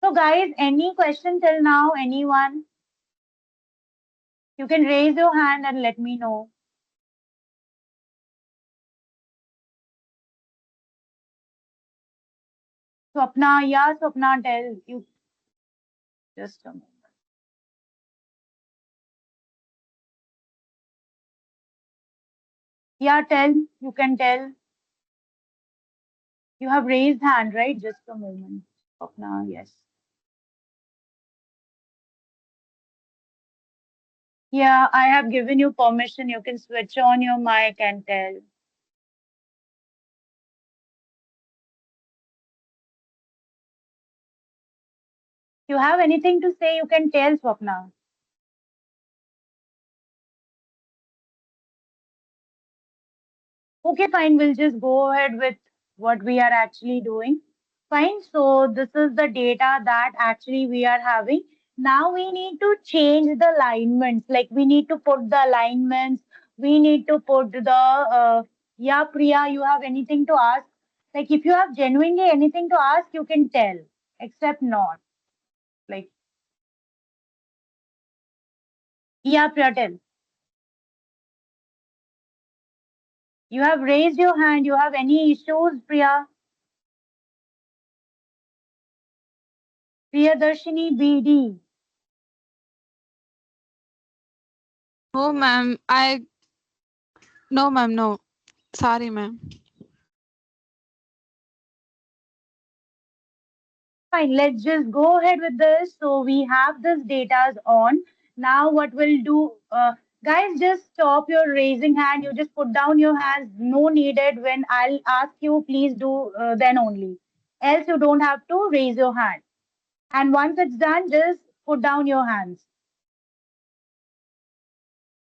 So guys, any question till now? Anyone? You can raise your hand and let me know. Swapna, yeah, Swapna, tell you just a moment. Yeah, tell, you can tell. You have raised hand, right? Just a moment. Swapna, yes. Yeah, I have given you permission. You can switch on your mic and tell. You have anything to say, you can tell Swapna. Okay, fine. We'll just go ahead with what we are actually doing. Fine. So this is the data that actually we are having. Now we need to change the alignments. Like we need to put the alignments. We need to put the yeah, Priya, you have anything to ask? Like if you have genuinely anything to ask, you can tell. Except not. Like yeah, Priya, tell. You have raised your hand. You have any issues, Priya? Priyadarshini BD. No, ma'am. No, ma'am. No. Sorry, ma'am. Fine, let's just go ahead with this. So we have this data on. Now what we'll do, guys, just stop your raising hand. You just put down your hands. No needed. When I'll ask you, please do then only. Else you don't have to raise your hand. And once it's done, just put down your hands.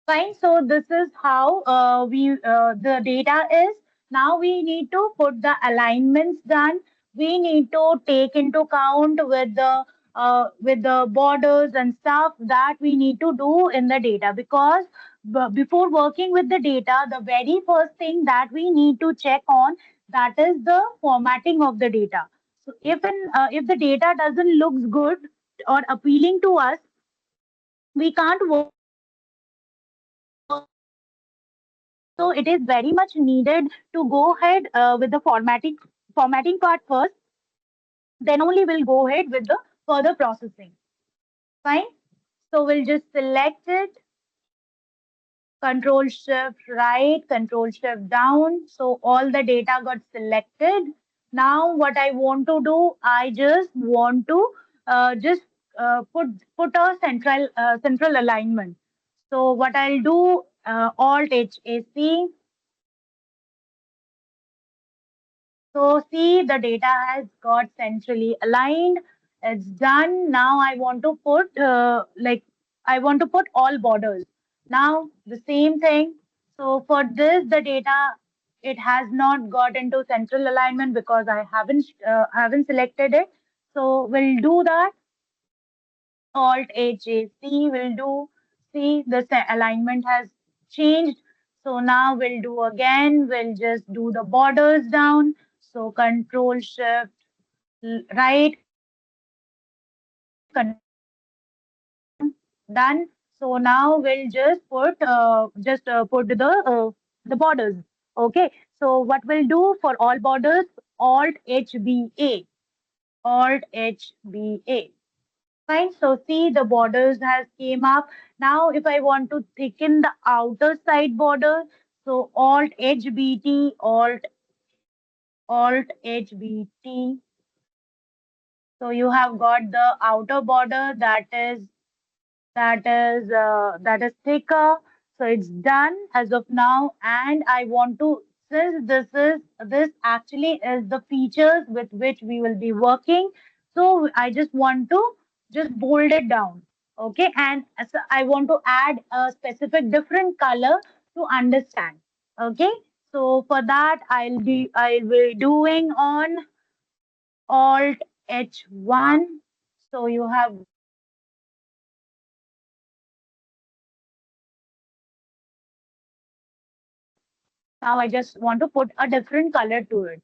Fine. So this is how the data is. Now we need to put the alignments done. We need to take into account with the borders and stuff that we need to do in the data because before working with the data, the very first thing that we need to check on that is the formatting of the data. So if the data doesn't looks good or appealing to us, we can't work with the data. So it is very much needed to go ahead with the formatting part first. Then only we'll go ahead with the further processing. Fine. So we'll just select it, control shift right, control shift down. So all the data got selected. Now what I want to do, I just want to just put a central alignment. So what I'll do, Alt HAC. So see the data has got centrally aligned. It's done. Now I want to put I want to put all borders. Now the same thing. So for this the data it has not got into central alignment because I haven't selected it. So we'll do that. Alt HAC will do. See the alignment has changed. So now we'll do again. We'll just do the borders down. So control shift right, control shift down. Done. So now we'll just put the borders. Okay. So what we'll do for all borders, Alt HBA, Alt HBA. Fine. So see the borders has came up. Now if I want to thicken the outer side border, so Alt HBT, Alt HBT. So you have got the outer border that is thicker. So it's done as of now. And I want to, since this actually is the features with which we will be working. So I just want to just bold it down. Okay. And I want to add a specific different color to understand. Okay. So for that, I'll be doing on Alt H1. So you have got the outer border that is thicker. Now I just want to put a different color to it.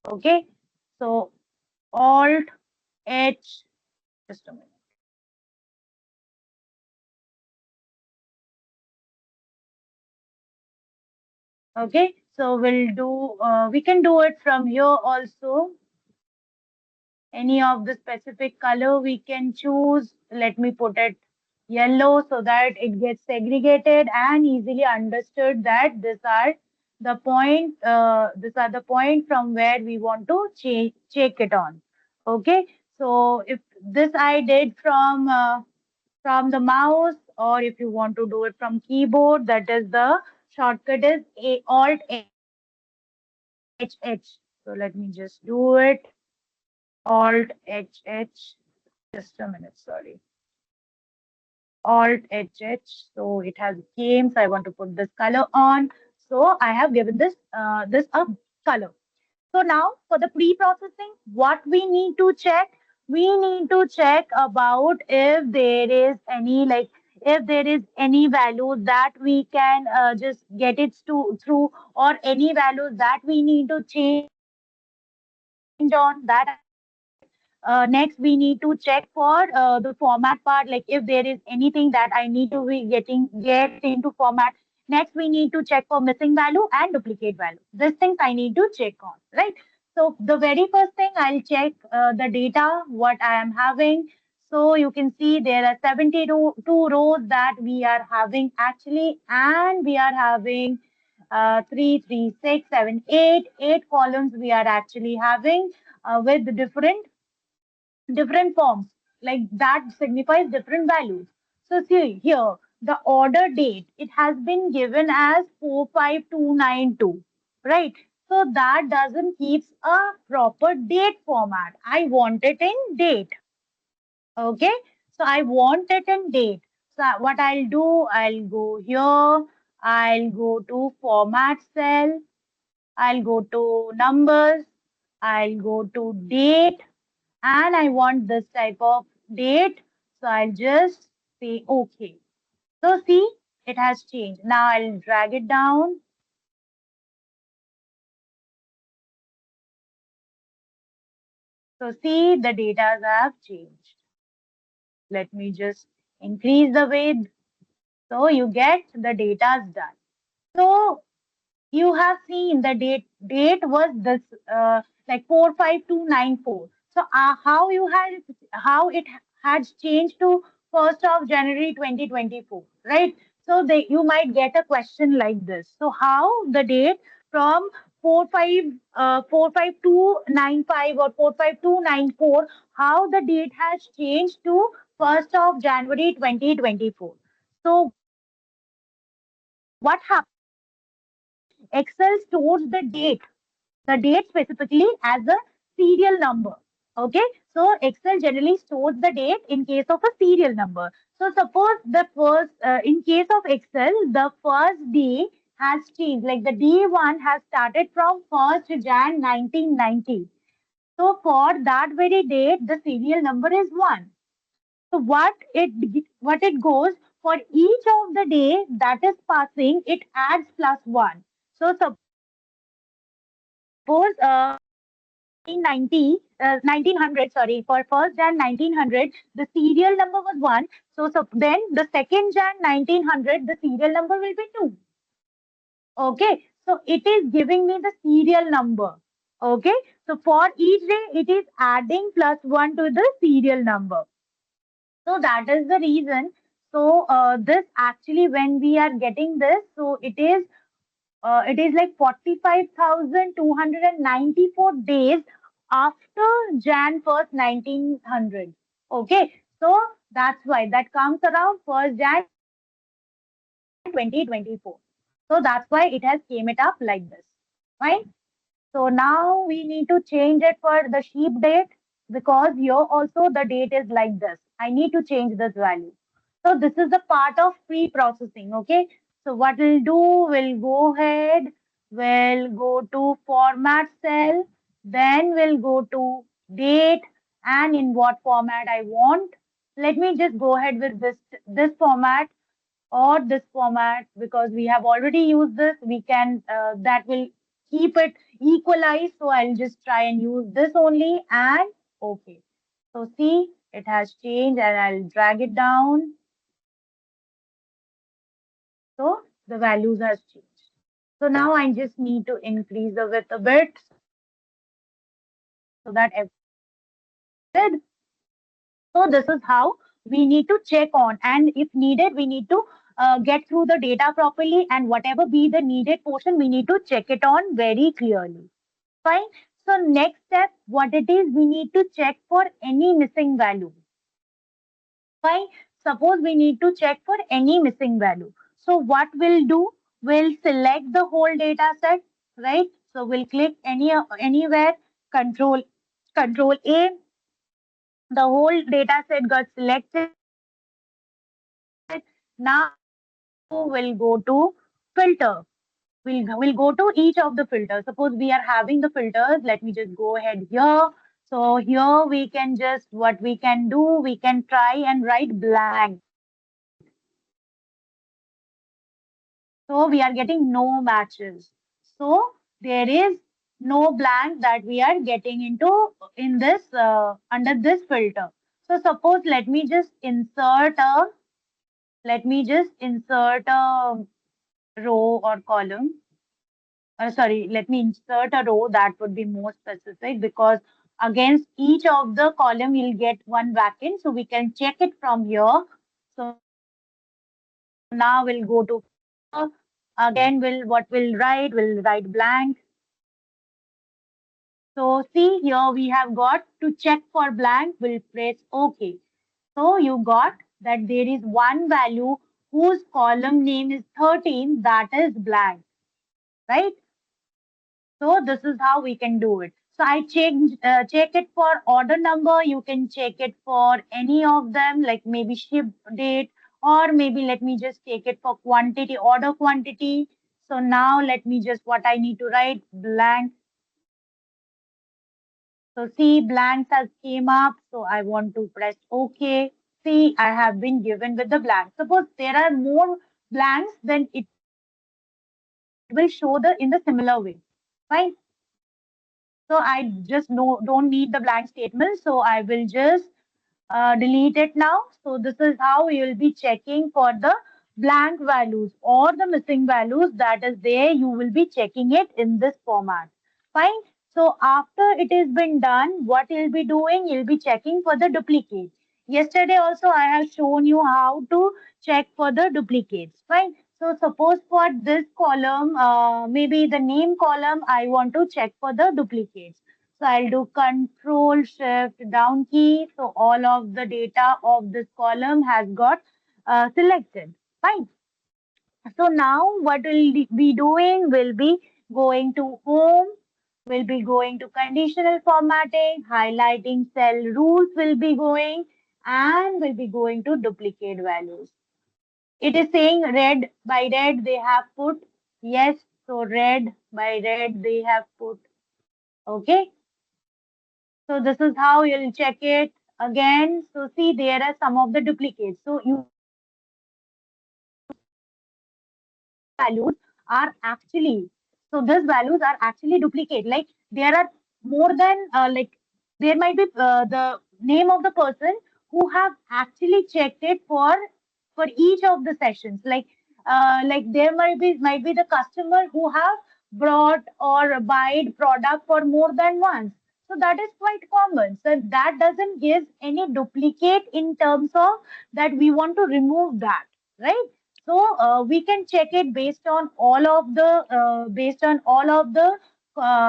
Okay. So Alt H, just a minute. Okay. So we can do it from here also. Any of the specific color we can choose. Let me put it yellow so that it gets segregated and easily understood that these are the point from where we want to check it on. Okay. So if this I did from the mouse or if you want to do it from keyboard, that is the shortcut is Alt HH. So let me just do it. Alt HH. Just a minute, sorry. Alt HH. So it has came. So I want to put this color on. So I have given this a color. So now for the pre-processing, what we need to check? We need to check about if there is any like if there is any value that we can just get it to through, or any values that we need to change on, that I need to check. Next, we need to check for the format part, like if there is anything that I need to be get into format. Next, we need to check for missing value and duplicate value. These things I need to check on, right? So the very first thing I'll check the data what I am having. So you can see there are 72 two rows that we are having actually, and we are having three, six, seven, eight columns we are actually having with different forms, like that signifies different values. So see here, the order date, it has been given as 45292, right? So that doesn't keep a proper date format. I want it in date. Okay, so I want it in date. So what I'll do, I'll go here, I'll go to format cell, I'll go to numbers, I'll go to date, and I want this type of date. So I'll just say OK. So see, it has changed. Now I'll drag it down. So see, the data have changed. Let me just increase the width. So you get the data's done. So you have seen the date was this like 45294. So how it had changed to 1st of January 2024, right? So you might get a question like this. So how the date from 45295 or 45294, how the date has changed to 1st of January 2024. So what happens? Excel stores the date specifically as a serial number. Okay, so Excel generally stores the date in case of a serial number. So suppose in case of Excel, the first day has changed, like the day one has started from 1st Jan 1990. So for that very date, the serial number is 1. So what it goes for each of the day that is passing, it adds plus 1. So suppose for 1900, sorry, for 1st Jan 1900, the serial number was 1. So then the 2nd Jan 1900, the serial number will be 2. Okay, so it is giving me the serial number. Okay, so for each day, it is adding plus 1 to the serial number. So that is the reason. So this actually, when we are getting this, so it is like 45,294 days after Jan 1st, 1900. Okay, so that's why that comes around 1st Jan 2024. So that's why it has came it up like this. Fine. So now we need to change it for the sheep date, because here also the date is like this. I need to change this value. So this is the part of pre-processing. Okay. So what we'll do, we'll go ahead, we'll go to format cell, then we'll go to date, and in what format I want. Let me just go ahead with this format or this format, because we have already used this. We can that will keep it equalized. So I'll just try and use this only, and okay. So see, it has changed, and I'll drag it down. So the values has changed. So now I just need to increase the width a bit so that everything is updated. So this is how we need to check on, and if needed, we need to get through the data properly, and whatever be the needed portion, we need to check it on very clearly. Fine. So next step, what it is, we need to check for any missing value. Fine. Suppose we need to check for any missing value. So what we'll do, we'll select the whole data set, right? So we'll click anywhere, control A, the whole data set got selected. Now we'll go to filter. We'll go to each of the filters. Suppose we are having the filters. Let me just go ahead here. So here we can just, what we can do, we can try and write blank. So we are getting no matches. So there is no blank that we are getting into in this under this filter. So suppose let me just insert a row or column. Sorry, let me insert a row that would be more specific because against each of the column you'll get one vacant. So we can check it from here. So now we'll go to filter. Again, we'll write blank. So see here we have got to check for blank. We'll press OK. So you got that there is one value whose column name is 13 that is blank, right? So this is how we can do it. So I check it for order number. You can check it for any of them, like maybe ship date, or maybe let me just take it for quantity, order quantity. So now let me just what I need to write blank. So see blanks has came up. So I want to press OK. See, I have been given with the blank. Suppose there are more blanks, then it will show the in the similar way. Fine. So I just don't need the blank statement. So I will just delete it now. So this is how you will be checking for the blank values or the missing values that is there. You will be checking it in this format. Fine. So after it has been done, what you'll be doing, you'll be checking for the duplicate. Yesterday also I have shown you how to check for the duplicates. Fine. So suppose for this column, maybe the name column, I want to check for the duplicates. So I'll do Control Shift down key. So all of the data of this column has got selected. Fine. So now what we'll be doing will be going to home, will be going to conditional formatting, highlighting cell rules will be going, and will be going to duplicate values. It is saying red by red they have put yes. So red by red they have put okay. So this is how you'll check it again. So see, there are some of the duplicates. So you will be checking these values are actually, so these values are actually duplicate. Like there are more than there might be the name of the person who have actually checked it for each of the sessions. Like there might be the customer who have brought or buyed product for more than once. So that is quite common. So that doesn't give any duplicate in terms of that we want to remove that, right? So we can check it based on all of the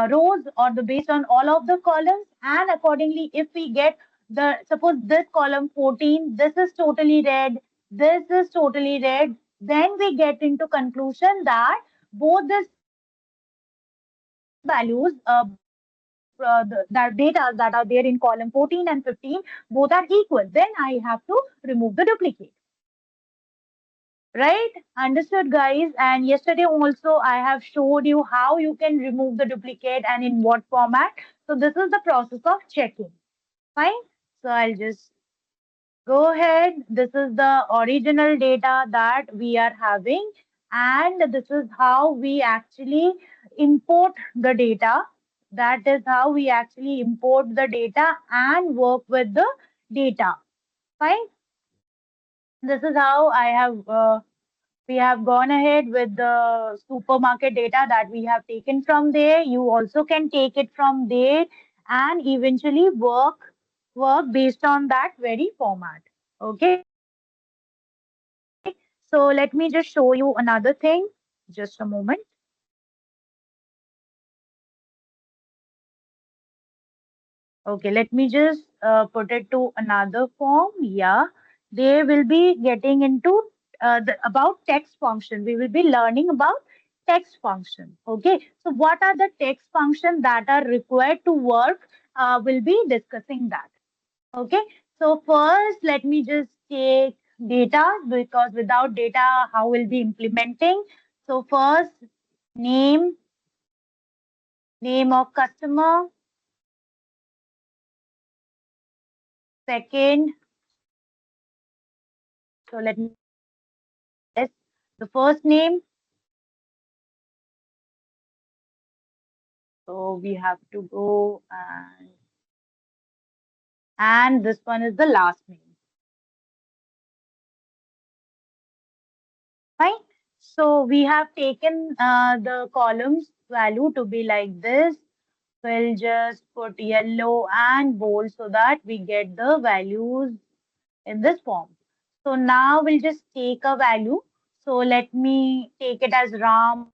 rows or the based on all of the columns, and accordingly, if we get the suppose this column 14, this is totally red, this is totally red, then we get into conclusion that both these values, that data that are there in column 14 and 15, both are equal. Then I have to remove the duplicate. Right? Understood, guys. And yesterday also I have showed you how you can remove the duplicate and in what format. So this is the process of checking. Fine. So I'll just go ahead. This is the original data that we are having, and this is how we actually import the data. That is how we actually import the data and work with the data. Fine. This is how we have gone ahead with the supermarket data that we have taken from there. You also can take it from there and eventually work based on that very format. Okay. So let me just show you another thing. Just a moment. Okay, let me just put it to another form. Yeah, they will be getting into about text function. We will be learning about text function. Okay, so what are the text functions that are required to work? We'll be discussing that. Okay, so first let me just take data because without data, how will be implementing? So first name, name of customer, second, so let me guess the first name. So we have to go and this one is the last name. Fine. So we have taken the columns value to be like this. We'll just put yellow and bold so that we get the values in this form. So now we'll just take a value. So let me take it as Ram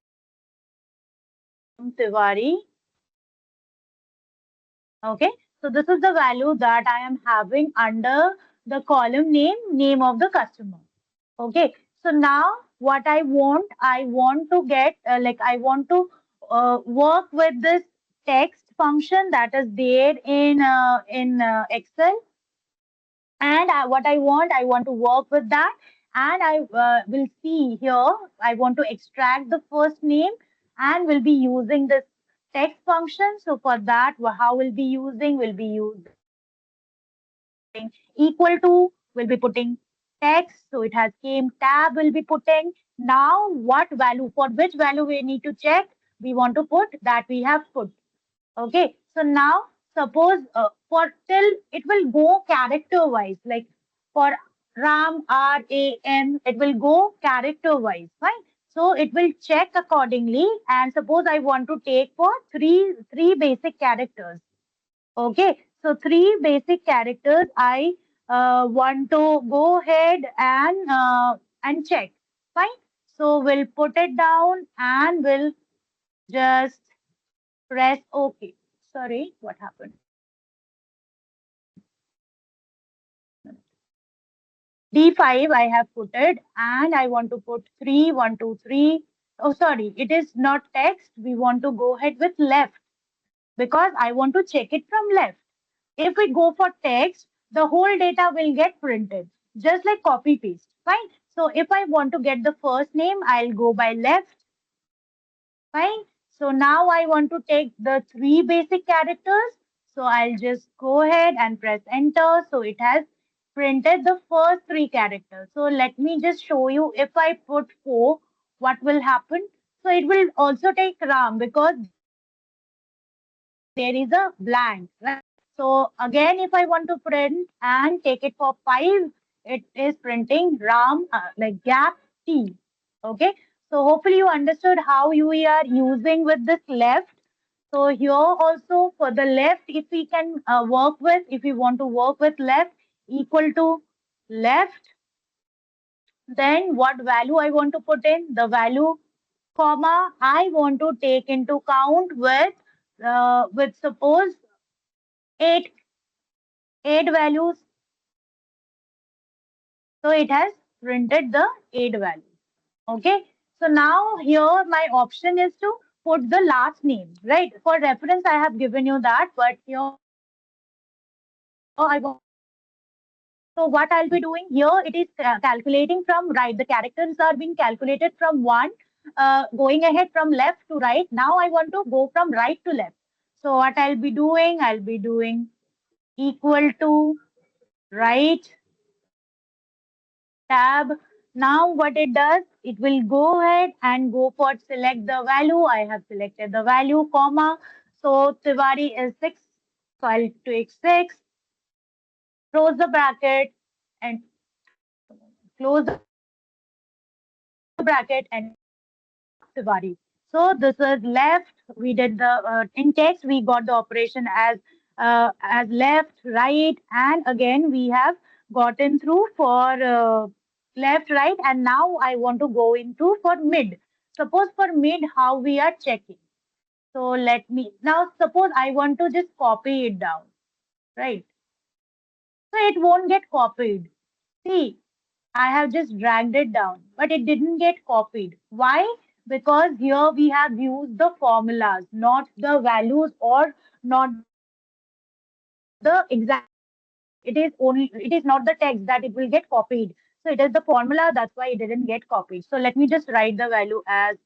Tiwari. Okay. So this is the value that I am having under the column name, name of the customer. Okay. So now what I want to get, I want to work with this text function that is there in Excel. And what I want to work with that. And I will see here, I want to extract the first name and will be using this text function. So for that, how we'll be using, we'll be using equal to, we'll be putting text. So it has came tab, will be putting. Now what value, for which value we need to check, we want to put that we have put. Okay, so now suppose for till it will go character wise, like for Ram, RAM, it will go character wise, right? So it will check accordingly. And suppose I want to take for three basic characters. Okay, so three basic characters I want to go ahead and check. Fine. So we'll put it down and we'll just press OK. Sorry, what happened? D5 I have put it and I want to put 3, 1, 2, 3. Oh, sorry, it is not text. We want to go ahead with left because I want to check it from left. If we go for text, the whole data will get printed, just like copy paste. Fine. So if I want to get the first name, I'll go by left. Fine. So now I want to take the three basic characters. So I'll just go ahead and press enter. So it has printed the first three characters. So let me just show you if I put 4, what will happen. So it will also take Ram because there is a blank, right? So again, if I want to print and take it for 5, it is printing Ram like gap T. Okay. So hopefully you understood how you are using with this left. So here also for the left, if we can work with, if we want to work with left equal to left, then what value I want to put in? The value, comma, I want to take into count with suppose eight values. So it has printed the 8 values. Okay. So now here my option is to put the last name, right? For reference, I have given you that, but here I want to put the last name. So what I'll be doing here, it is calculating from right. The characters are being calculated from one, going ahead from left to right. Now I want to go from right to left. So what I'll be doing, equal to right tab. Now what it does, it will go ahead and go for select the value. I have selected the value, comma. So Tiwari is 6. So I'll take 6, close the bracket and close the bracket and Ram Tiwari. So this is left. We did the in text. We got the operation as left, right, and again we have gotten through for left, right, and now I want to go into for mid. Suppose for mid, how we are checking. So let me now suppose I want to just copy it down, right? So it won't get copied. See, I have just dragged it down, but it didn't get copied. Why? Because here we have used the formulas, not the values or not the exact text. It is not the text that it will get copied. So it is the formula, that's why it didn't get copied. So let me just write the value as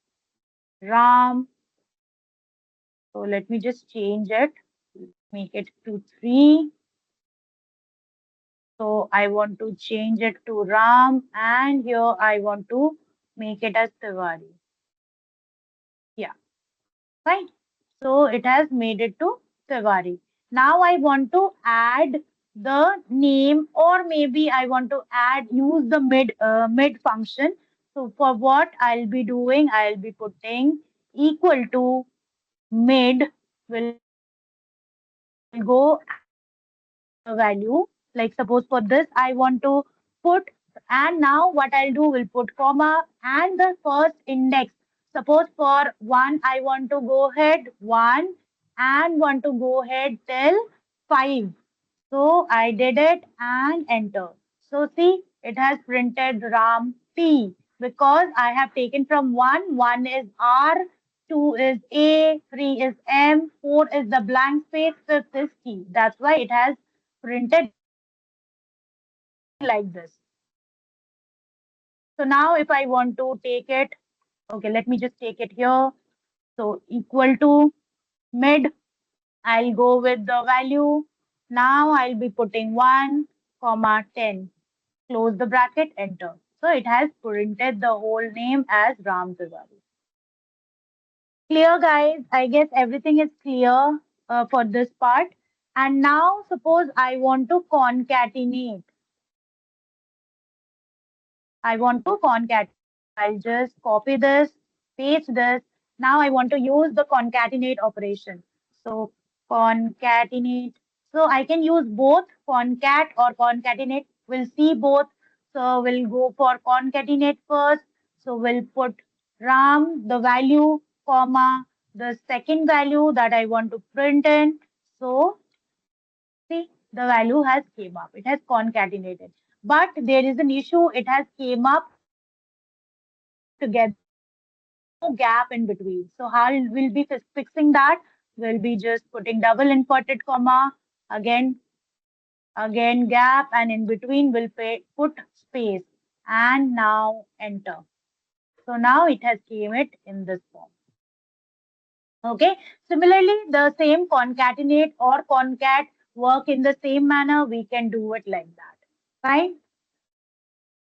Ram. So let me just change it, make it to 3. So I want to change it to Ram, and here I want to make it as Tiwari. Yeah, fine. So it has made it to Tiwari. Now I want to add the name, or maybe I want to add use the mid function. So for what I'll be doing, I'll be putting equal to mid will go and add the value. Like suppose for this I want to put, and now what I'll do will put comma and the first index. Suppose for 1 I want to go ahead 1 and want to go ahead till 5. So I did it and enter. So see, it has printed Ram T because I have taken from 1. 1 is R, 2 is A, 3 is M, 4 is the blank space, 5th is T. That's why it has printed like this. So now if I want to take it, okay, let me just take it here. So equal to mid, I'll go with the value. Now I'll be putting 1, comma 10. Close the bracket, enter. So it has printed the whole name as Ram Tiwari. Clear, guys? I guess everything is clear for this part. And now suppose I want to concatenate. I want to concatenate. So I'll just copy this, paste this. Now I want to use the concatenate operation. So concatenate. So I can use both concat or concatenate. We'll see both. So we'll go for concatenate first. So we'll put Ram, the value, comma, the second value that I want to print in. So see, the value has came up. It has concatenated. But there is an issue. It has came up together. There is no gap in between. So how we'll be fixing that? We'll be just putting double inverted comma, again, again gap, and in between we'll put space. And now enter. So now it has came it in this form. Okay. Similarly, the same concatenate or concat work in the same manner. We can do it like that. Fine.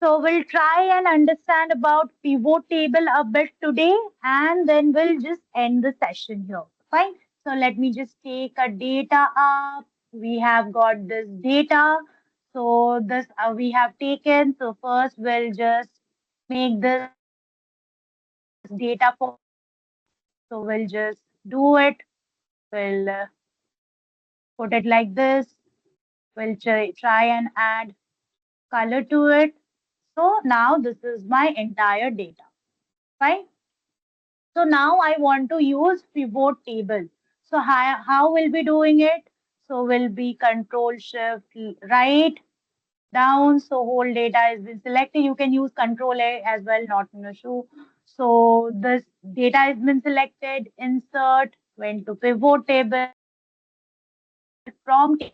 So we'll try and understand about pivot table a bit today, and then we'll just end the session here. Fine. So let me just take a data up. We have got this data. So this we have taken. So first we'll just make this data format. So we'll just do it. We'll put it like this. We'll try and add color to it. So now this is my entire data. Fine. So now I want to use pivot table. So how will be doing it? So will be control shift right down. So whole data has been selected. You can use control A as well, not an issue. So this data has been selected, insert, went to pivot table, from table.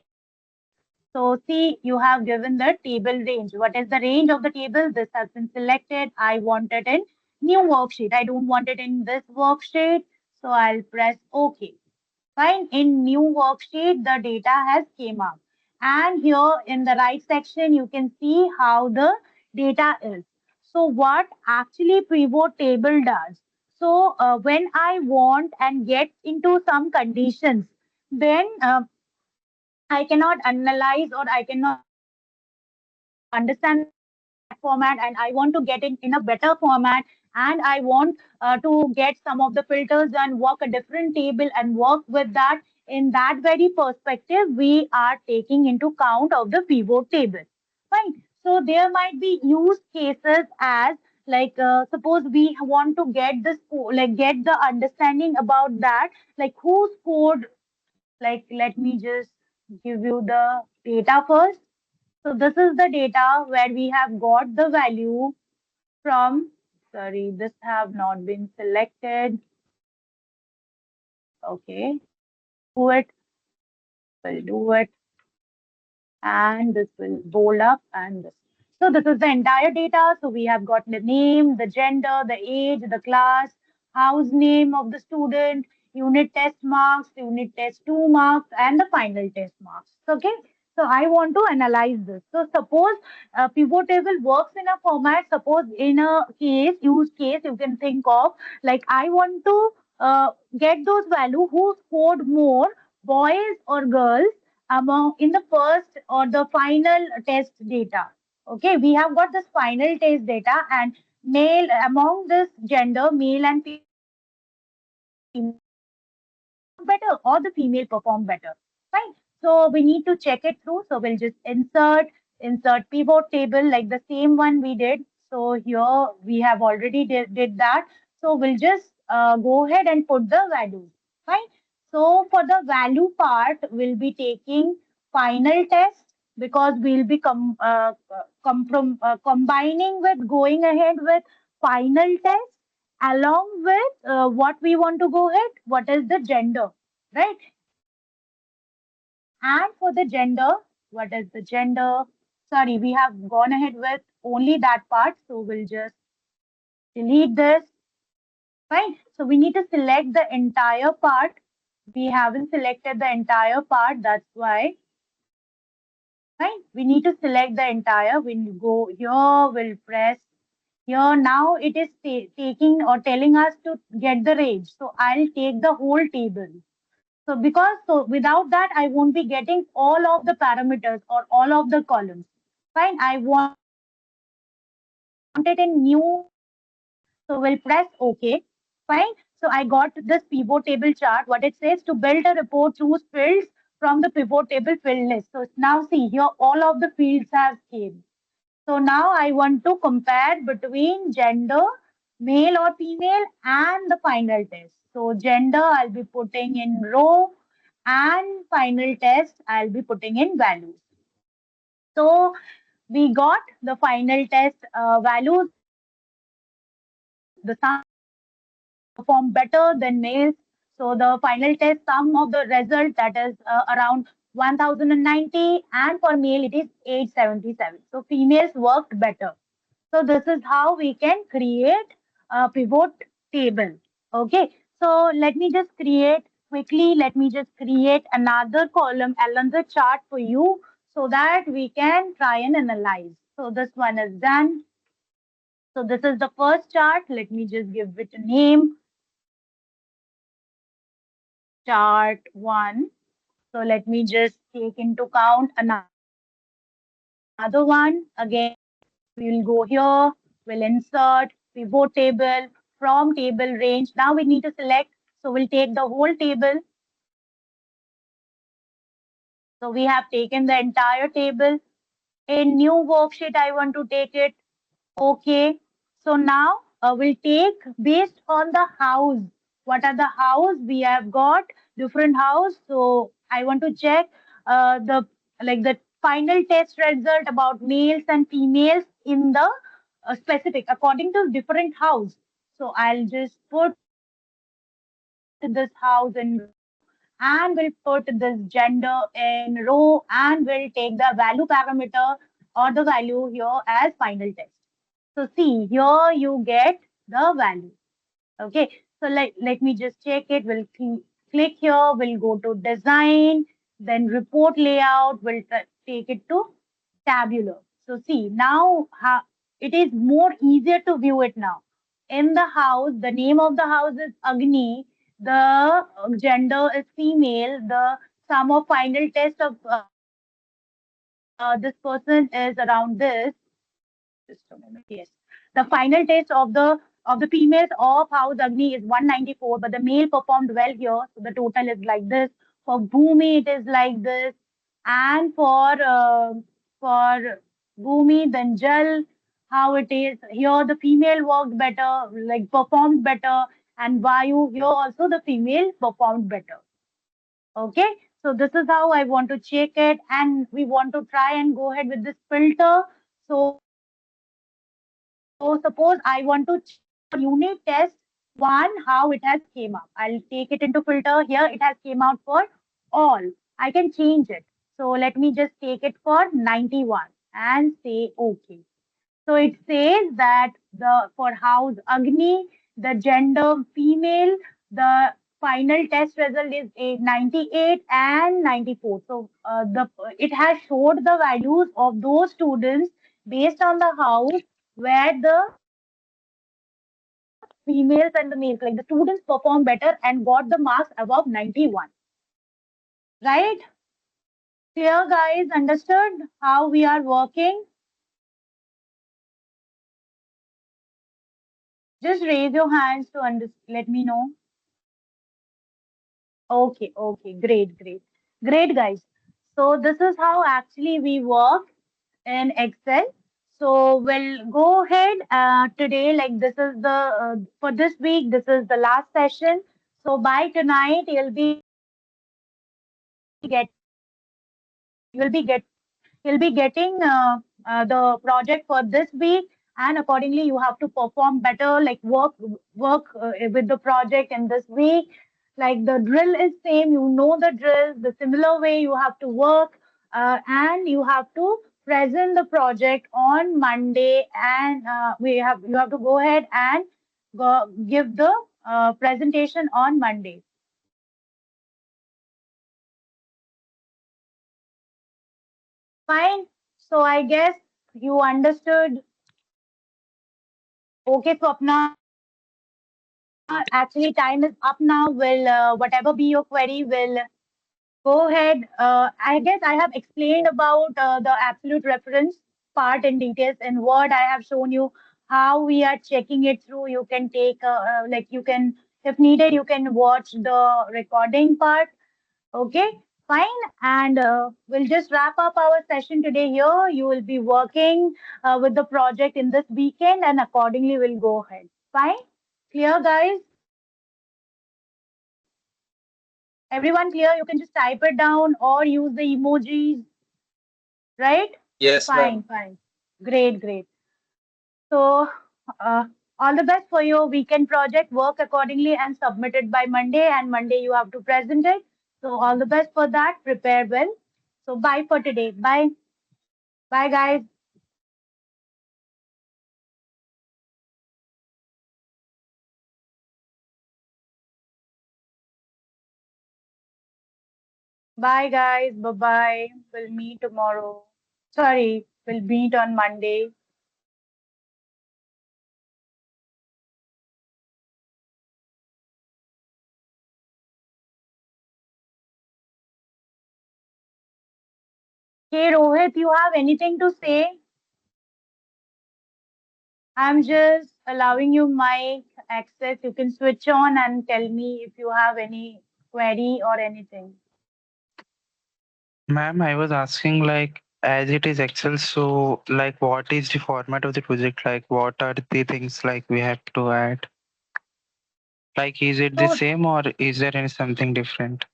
So see, you have given the table range. What is the range of the table? This has been selected. I want it in new worksheet. I don't want it in this worksheet. So I'll press OK. Fine. In new worksheet, the data has came up. And here in the right section, you can see how the data is. So what actually pivot table does? So when I want and get into some conditions, then I cannot analyze or I cannot understand the data in that format, and I want to get it in a better format, and I want to get some of the filters and work a different table and work with that. In that very perspective, we are taking into count of the pivot table. Fine. So there might be use cases as like suppose we want to get this like get the understanding about that, like who scored, like let me just give you the data first. So this is the data where we have got the value from, sorry, this have not been selected. Okay, do it, we'll do it, and this will bold up and this. So this is the entire data. So we have got the name, the gender, the age, the class, house name of the student, unit test marks, unit test 2 marks, and the final test marks. Okay. So I want to analyze this. So suppose pivot table works in a format. Suppose in a use case, you can think of like I want to get those value who scored more, boys or girls, among in the first or the final test data. Okay, we have got this final test data and male among this gender, male and female, better or the female perform better. Fine. So we need to check it through. So we'll just insert pivot table like the same one we did. So here we have already did that. So we'll just go ahead and put the values. Fine. So for the value part, we'll be taking final test because we'll be combining with going ahead with final test along with what we want to go ahead, what is the gender, right? And for the gender, what is the gender? Sorry, we have gone ahead with only that part, so we'll just delete this. Fine. So we need to select the entire part. We haven't selected the entire part, that's why. Fine. We need to select the entire. We'll go here, we'll press here. Now it is taking or telling us to get the range. So I'll take the whole table. So because so without that, I won't be getting all of the parameters or all of the columns. Fine. I want it in new format. So we'll press OK. Fine. So I got this pivot table chart. What it says to build a report, choose fields from the pivot table field list. So now see here, all of the fields have came. So now I want to compare between gender, male or female, and the final test. So gender I'll be putting in row and final test I'll be putting in values. So we got the final test values. The sum of the females perform better than males. So the final test sum of the result that is around 1090 and for male it is 877. So females worked better. So this is how we can create a pivot table. Okay. So let me just create quickly. Let me just create another column, another chart for you so that we can try and analyze. So this one is done. So this is the first chart. Let me just give it a name, chart one. So let me just take into count another one. Again, we'll go here, we'll insert pivot table from table range. Now we need to select. So we'll take the whole table. So we have taken the entire table. In new worksheet, I want to take it. Okay. So now we'll take based on the house. What are the house? We have got different house. So I want to check the like the final test result about males and females in the specific according to different house. So I'll just put this house in row and we'll put this gender in row and we'll take the value parameter or the value here as final test. So see, here you get the value. Okay, so let me just check it. We'll click here, we'll go to design, then report layout, we'll take it to tabular. So see, now it is more easier to view it now. In the house, the name of the house is Agni, the gender is female, the sum of final test of this person is around this. Just a moment. Yes. The final test of the females of House Agni is 194, but the male performed well here. So the total is like this. For Bhumi, it is like this. And for Bhumi, then Jal, how it is. Here the female worked better, like performed better. And Vayu, here also the female performed better. Okay, so this is how I want to check it, and we want to try and go ahead with this filter. So suppose I want to check for unit test one how it has came up. I'll take it into filter. Here it has came out for all. I can change it. So let me just take it for 91 and say okay. So it says that the for house Agni, the gender female, the final test result is 98 and 94. So the it has showed the values of those students based on the house where the females and the males, like the students perform better and got the marks above 91. Right? Clear, guys? Understood how we are working? Just raise your hands to let me know. Okay, okay, great, great, great, guys. So this is how actually we work in Excel. So we'll go ahead today. Like this is the for this week. This is the last session. So by tonight, you'll be get you'll be getting the project for this week, and accordingly you have to perform better, like work with the project in this week. Like the drill is same, you know the drill, the similar way you have to work, and you have to present the project on Monday, and you have to go ahead and give the presentation on Monday. Fine. So I guess you understood. Okay, Swapna. Actually, time is up now. Will whatever be your query, will go ahead. I guess I have explained about the absolute reference part in details in Word. I have shown you how we are checking it through. You can take like you can, if needed, you can watch the recording part. Okay, fine. And we'll just wrap up our session today here. You will be working with the project in this weekend, and accordingly, we'll go ahead. Fine. Clear, guys? Everyone clear? You can just type it down or use the emojis, right? Yes, ma'am. Fine, fine. Great, great. So, uh, all the best for your weekend project. Work accordingly and submit it by Monday. And Monday you have to present it. So, all the best for that. Prepare well. So, bye for today. Bye. Bye, guys. Bye, guys. Bye bye. We'll meet tomorrow. Sorry, we'll meet on Monday. Hey, Rohit, you have anything to say? I'm just allowing you mic access. You can switch on and tell me if you have any query or anything. Ma'am, I was asking like as it is Excel, so like what is the format of the project? Like what are the things like we have to add? Like is it the So, same or is there any something different?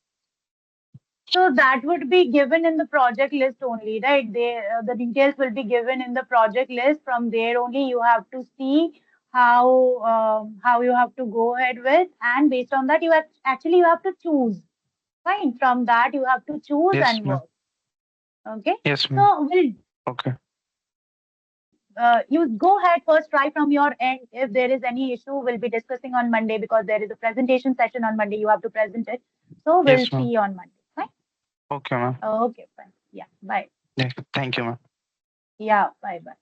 so that would be given in the project list only, right? The details will be given in the project list. From there only, you have to see how you have to go ahead with, and based on that, actually you have to choose. Fine. From that, you have to choose Yes, and ma'am. work. Okay. Yes, ma'am. So Okay. you go ahead first, try from your end. If there is any issue, we'll be discussing on Monday because there is a presentation session on Monday. You have to present it. So we'll Yes, see ma'am. you on Monday. Fine. Okay, ma'am. Okay, fine. Yeah. Bye. Yeah. Thank you, ma'am. Yeah. Bye. Bye.